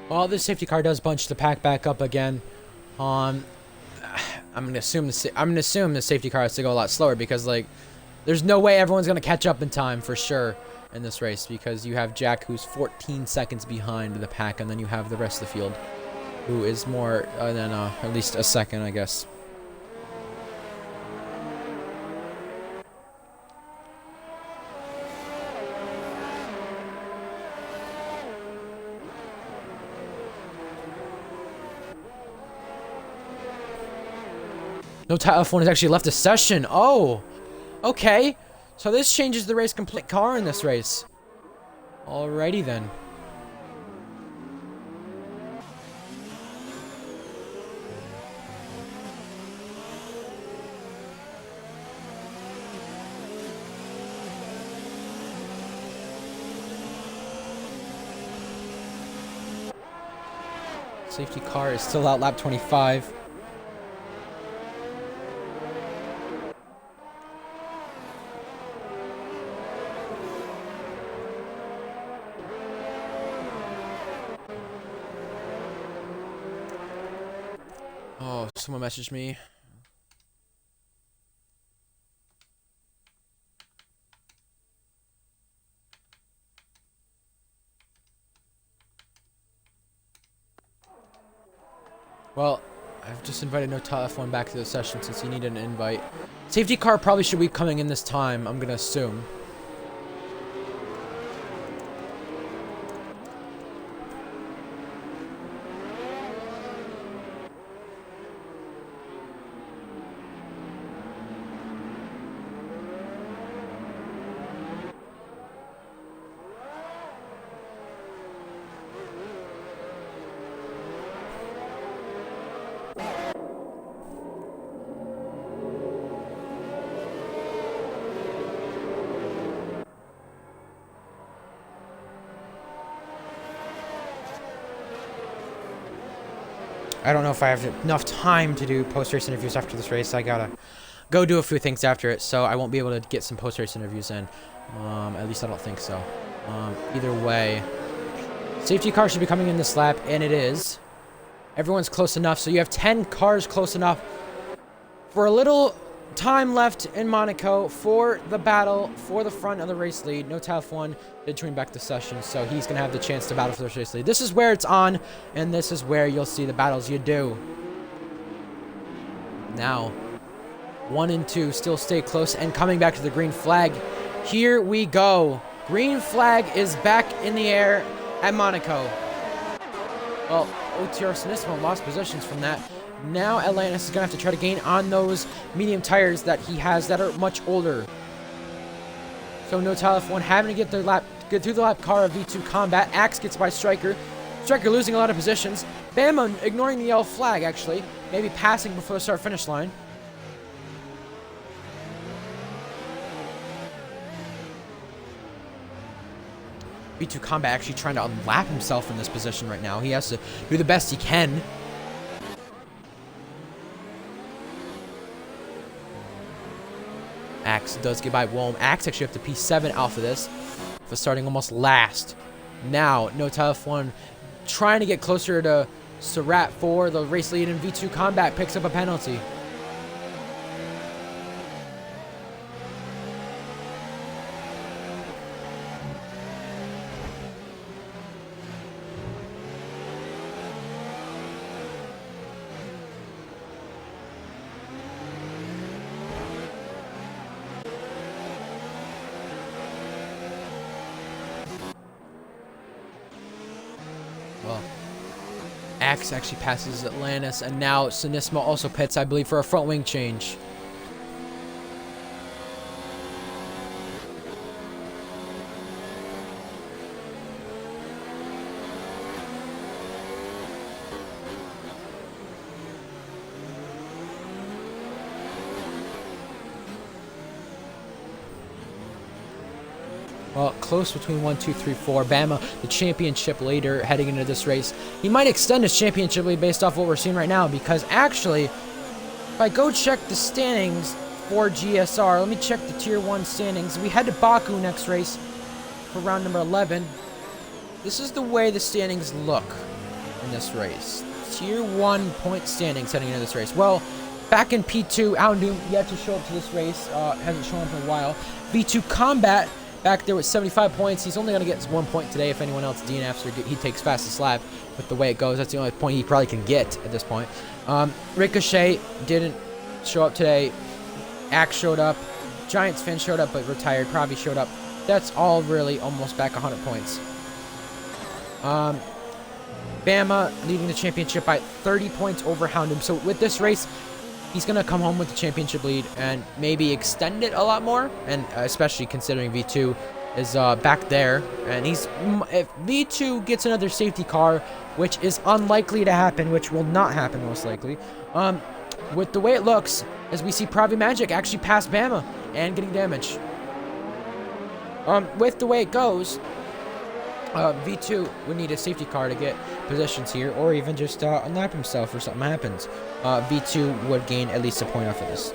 A: Well, this safety car does bunch the pack back up again. I'm gonna assume the safety car has to go a lot slower because, like, there's no way everyone's gonna catch up in time for sure in this race because you have Jack who's 14 seconds behind the pack, and then you have the rest of the field who is more than at least a second, I guess. No telephone has actually left the session. Oh, okay. So this changes the race complete car in this race. Alrighty then. Safety car is still out lap 25. Oh, someone messaged me. Well, I've just invited no telephone back to the session since he needed an invite. Safety car probably should be coming in this time, I'm gonna assume. I don't know if I have enough time to do post-race interviews after this race. I gotta go do a few things after it, so I won't be able to get some post-race interviews in. At least I don't think so. Either way, safety car should be coming in this lap, and it is. Everyone's close enough, so you have 10 cars close enough for a little time left in Monaco for the battle for the front of the race lead. No TF1 did turn back the session, so he's going to have the chance to battle for the race lead. This is where it's on, and this is where you'll see the battles you do. Now, 1 and 2 still stay close, and coming back to the green flag. Here we go. Green flag is back in the air at Monaco. Well, OTR Sinistimo lost positions from that. Now Atlantis is going to have to try to gain on those medium tires that he has that are much older. So no TF1 having to get through the lap car of V2 Combat. Axe gets by Striker. Striker losing a lot of positions. Bama ignoring the yellow flag, actually. Maybe passing before the start-finish line. V2 Combat actually trying to unlap himself in this position right now. He has to do the best he can. Axe does get by Wilm. Axe actually up to P7 out for this. For starting almost last. Now, no TF1 trying to get closer to Surratt for the race lead, and V2 Combat picks up a penalty. Well, Axe actually passes Atlantis, and now Sinistimo also pits, I believe, for a front wing change. Well, close between 1, 2, 3, 4. Bama, the championship leader heading into this race. He might extend his championship lead based off what we're seeing right now, because actually, if I go check the standings for GSR, let me check the Tier 1 standings. We head to Baku next race for round number 11. This is the way the standings look in this race. Tier 1 point standings heading into this race. Well, back in P2, Houndoom yet to show up to this race. Hasn't shown up in a while. V2 Combat back there with 75 points. He's only going to get 1 point today. If anyone else DNFs or he takes fastest lap with the way it goes. That's the only point he probably can get at this point. Ricochet didn't show up today. Axe showed up. Giants fan showed up but retired. Pravi showed up. That's all really almost back 100 points. Bama leading the championship by 30 points over Houndoom. So with this race, he's going to come home with the championship lead and maybe extend it a lot more. And especially considering V2 is back there. And if V2 gets another safety car, which is unlikely to happen, which will not happen most likely. With the way it looks, as we see Pravi Magic actually pass Bama and getting damage. With the way it goes, V2 would need a safety car to get positions here, or even just unlap himself if something happens. V2 would gain at least a point off of this.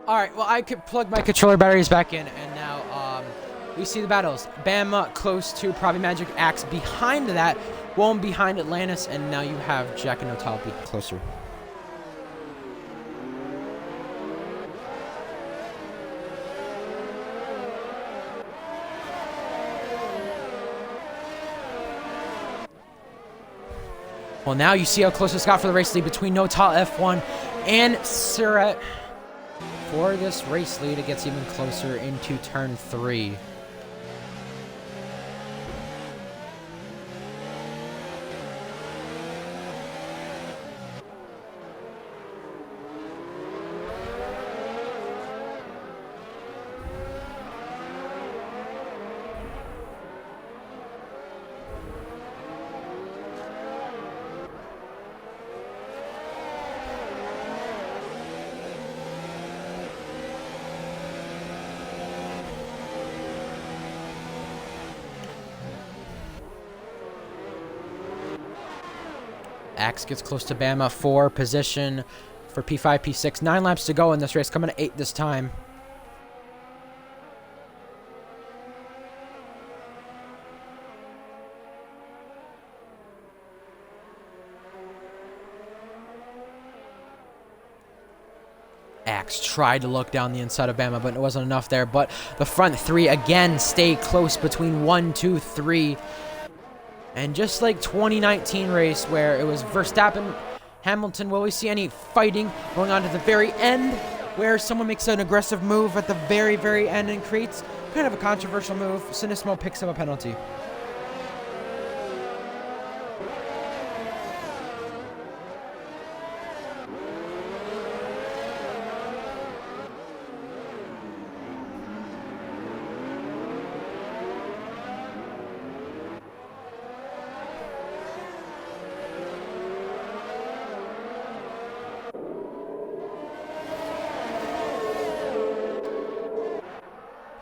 A: Alright, well, I could plug my controller batteries back in, and now, we see the battles. Bama close to Probably Magic, Axe behind that, Wom behind Atlantis, and now you have Jack and Otal be closer. Well, now you see how close it's got for the race lead between Notal F1 and Surratt. For this race lead, it gets even closer into turn 3. Axe gets close to Bama for position for P5, P6. 9 laps to go in this race, coming to 8 this time. Axe tried to look down the inside of Bama, but it wasn't enough there. But the front 3 again stay close between 1, 2, 3. And just like 2019 race where it was Verstappen, Hamilton, will we see any fighting going on to the very end where someone makes an aggressive move at the very, very end and creates kind of a controversial move? Sinismo picks up a penalty.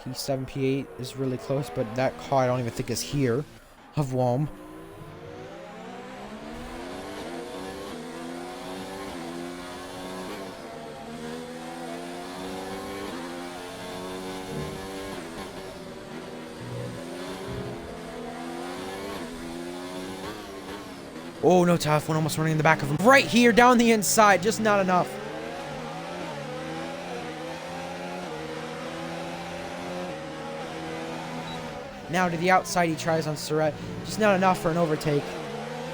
A: P7, P8 is really close, but that car I don't even think is here of Wom. Oh, no, tough one almost running in the back of him. Right here, down the inside, just not enough. Now to the outside, he tries on Surratt. Just not enough for an overtake.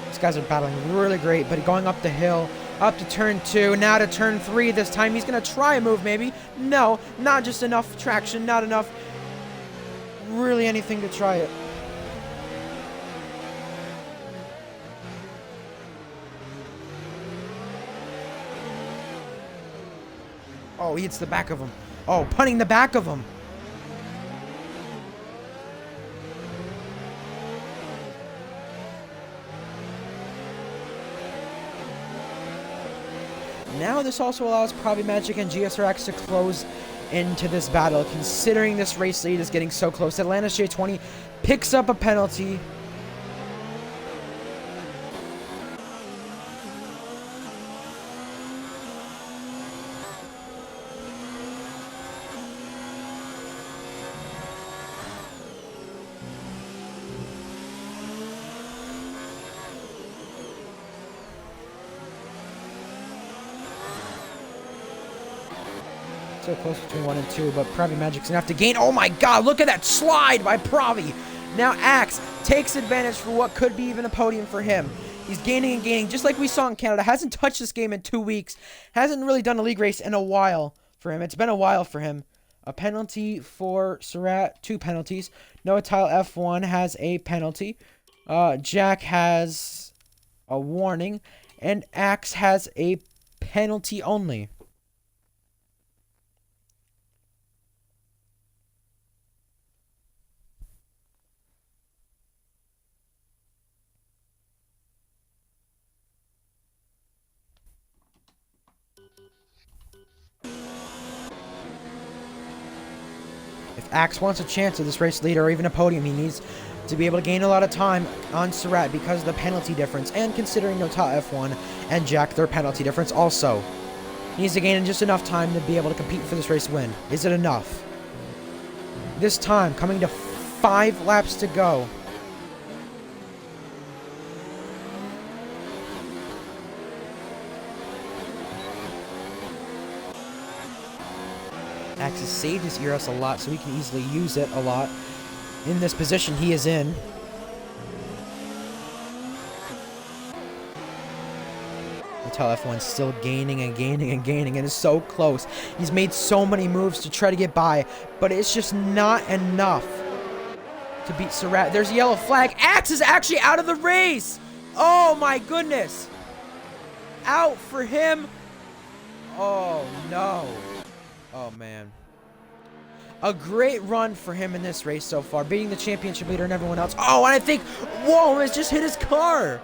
A: These guys are battling really great, but going up the hill, up to turn 2, now to turn 3 this time. He's going to try a move, maybe. No, not just enough traction, not enough really anything to try it. Oh, he hits the back of him. Oh, punting the back of him. Now this also allows Probably Magic and GSR to close into this battle, considering this race lead is getting so close. Atlantis J20 picks up a penalty. So close between 1 and 2, but Pravi Magic's gonna have to gain. Oh my god, look at that slide by Pravi. Now Axe takes advantage for what could be even a podium for him. He's gaining and gaining, just like we saw in Canada. Hasn't touched this game in 2 weeks. Hasn't really done a league race in a while for him. It's been a while for him. A penalty for Surratt, 2 penalties. Noah Tile F1 has a penalty. Jack has a warning. And Axe has a penalty only. If Axe wants a chance at this race lead or even a podium, he needs to be able to gain a lot of time on Surratt because of the penalty difference, and considering Nota F1 and Jack, their penalty difference also. He needs to gain just enough time to be able to compete for this race win. Is it enough? This time, coming to 5 laps to go. Max has saved his ERS a lot, so he can easily use it a lot in this position he is in. Mattel F1 still gaining and gaining and gaining, and is so close. He's made so many moves to try to get by, but it's just not enough to beat Surratt. There's a yellow flag. Axe is actually out of the race. Oh my goodness. Out for him. Oh no. Oh man. A great run for him in this race so far, beating the championship leader and everyone else. Oh, and I think, whoa, it's just hit his car.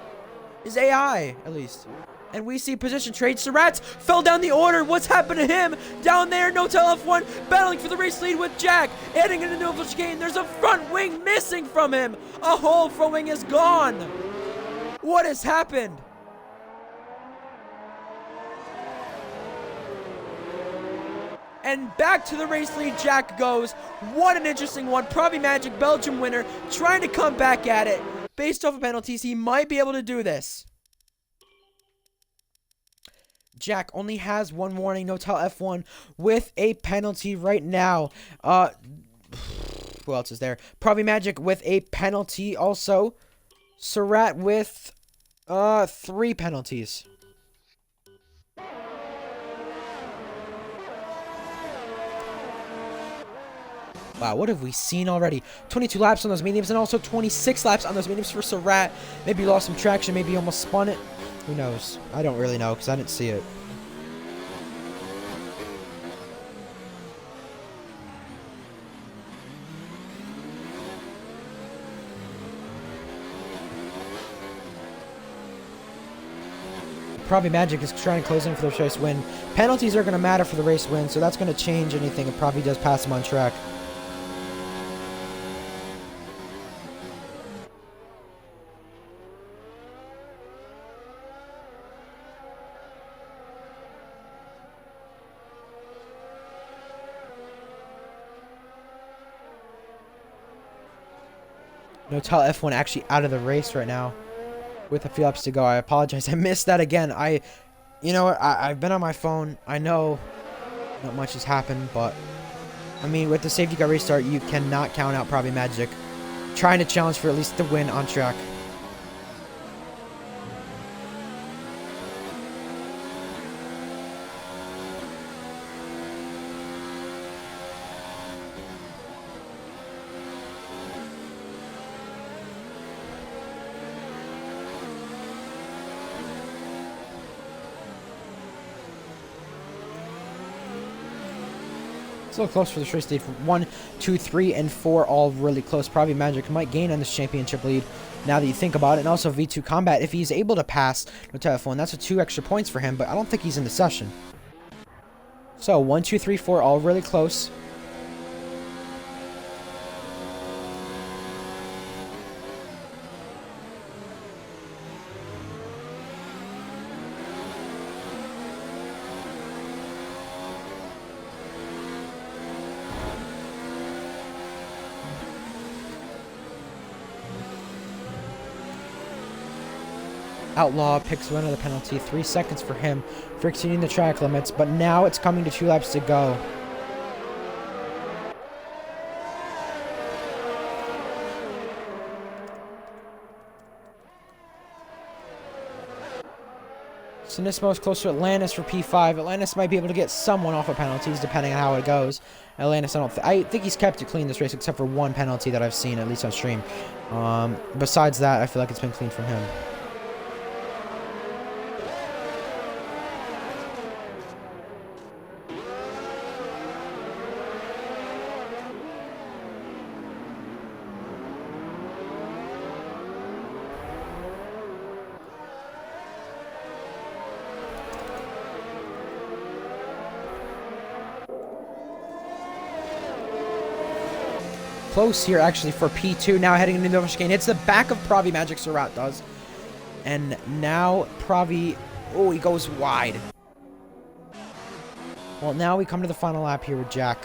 A: His AI, at least. And we see position trade. Surratt fell down the order. What's happened to him? Down there, Notel F1 battling for the race lead with Jack. Heading into the chicane. There's a front wing missing from him. A whole front wing is gone. What has happened? And back to the race lead Jack goes. What an interesting one. Probably Magic Belgium winner trying to come back at it. Based off of penalties, he might be able to do this. Jack only has one warning. Notel F1 with a penalty right now. Who else is there? Probably Magic with a penalty also. Surratt with 3 penalties. Wow, what have we seen already? 22 laps on those mediums and also 26 laps on those mediums for Surratt. Maybe lost some traction, maybe almost spun it. Who knows? I don't really know because I didn't see it. Probably Magic is trying to close in for the race win. Penalties are going to matter for the race win, so that's going to change anything. It probably does pass him on track. Notel F1 actually out of the race right now with a few laps to go. I apologize. I missed that again. You know what? I've been on my phone. I know not much has happened, but I mean, with the safety car restart, you cannot count out probably Magic trying to challenge for at least the win on track. It's a little close for the race lead. 1, 2, 3, and 4 all really close. Probably Magic might gain on this championship lead now that you think about it. And also V2 Combat, if he's able to pass Notel F1, that's 2 extra points for him, but I don't think he's in the session. So 1, 2, 3, 4 all really close. Outlaw picks one of the penalty. 3 seconds for him for exceeding the track limits, but now it's coming to 2 laps to go. Sinismo is close to Atlantis for P5. Atlantis might be able to get someone off of penalties depending on how it goes. Atlantis, I think he's kept it clean this race except for 1 penalty that I've seen, at least on stream. Besides that, I feel like it's been clean from him. Close here actually for P2. Now heading into the chicane. Hits the back of Pravi Magic. Surratt does. And now Pravi. Oh, he goes wide. Well, now we come to the final lap here with Jack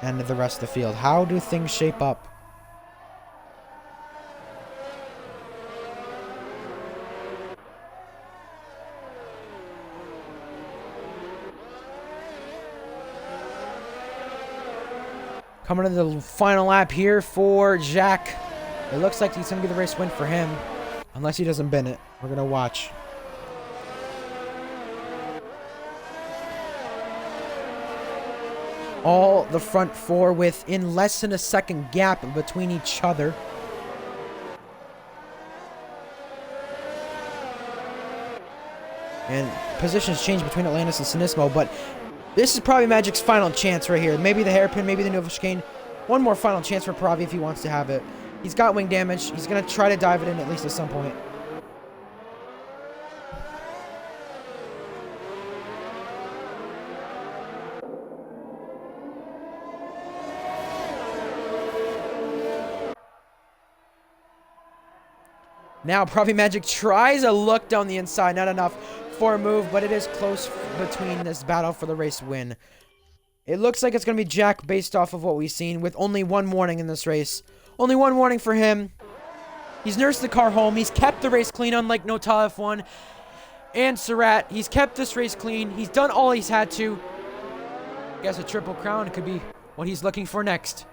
A: and the rest of the field. How do things shape up? Coming to the final lap here for Jack. It looks like he's going to be the race win for him. Unless he doesn't bin it. We're going to watch. All the front four within less than a second gap between each other. And positions change between Atlantis and Sinismo, but this is probably Magic's final chance right here. Maybe the hairpin, maybe the Nova Chicane. One more final chance for Pravi if he wants to have it. He's got wing damage. He's going to try to dive it in at least at some point. Now, Pravi Magic tries a look down the inside. Not enough for a move, but it is close between this battle for the race win. It looks like it's going to be Jack based off of what we've seen, with only one warning in this race. Only one warning for him. He's nursed the car home. He's kept the race clean, unlike Notal F1 and Surratt. He's kept this race clean. He's done all he's had to. I guess a triple crown could be what he's looking for next.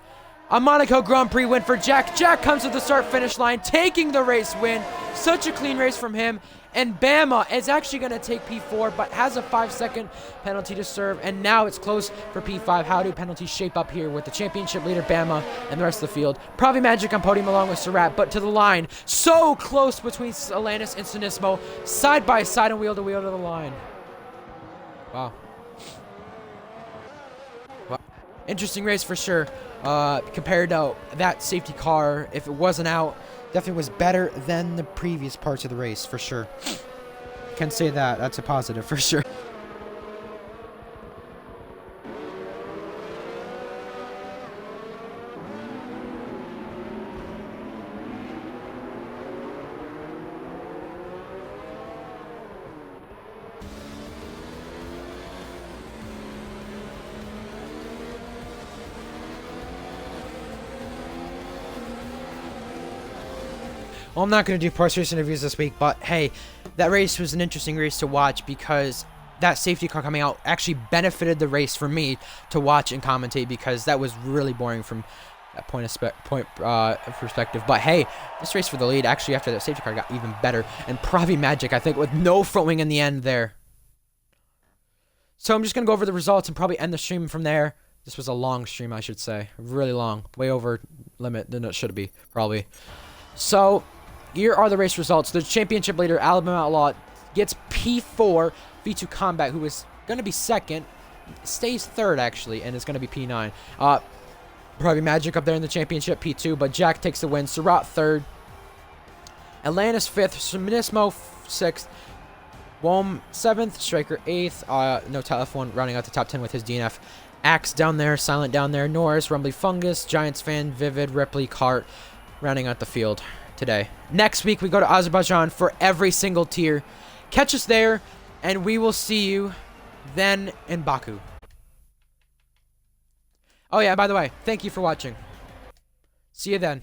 A: A Monaco Grand Prix win for Jack. Jack comes to the start-finish line, taking the race win. Such a clean race from him. And Bama is actually going to take P4, but has a 5-second penalty to serve. And now it's close for P5. How do penalties shape up here with the championship leader, Bama, and the rest of the field? Pravi Magic on podium along with Surratt, but to the line. So close between Atlantis and Sinismo. Side by side and wheel to the line. Wow. Interesting race for sure. Compared to that safety car, if it wasn't out, definitely was better than the previous parts of the race, for sure. Can say that. That's a positive, for sure. Well, I'm not going to do post-race interviews this week, but hey, that race was an interesting race to watch because that safety car coming out actually benefited the race for me to watch and commentate, because that was really boring from that point of perspective. But hey, this race for the lead, actually after that safety car got even better, and Pravi Magic, I think, with no front wing in the end there. So I'm just going to go over the results and probably end the stream from there. This was a long stream, I should say. Really long. Way over limit than it should be, probably. So here are the race results. The championship leader, Alabama Outlaw, gets P4. V2 Combat, who is going to be second, stays third, actually, and is going to be P9. Probably Magic up there in the championship, P2, but Jack takes the win. Surratt third. Atlantis fifth. Sinismo sixth. Wom seventh. Striker eighth. Notal F1 rounding out the top 10 with his DNF. Axe down there. Silent down there. Norris, Rumbly Fungus, Giants Fan, Vivid, Ripley, Cart, rounding out the field today. Next week, we go to Azerbaijan for every single tier. Catch us there, and we will see you then in Baku. Oh yeah, by the way, thank you for watching. See you then.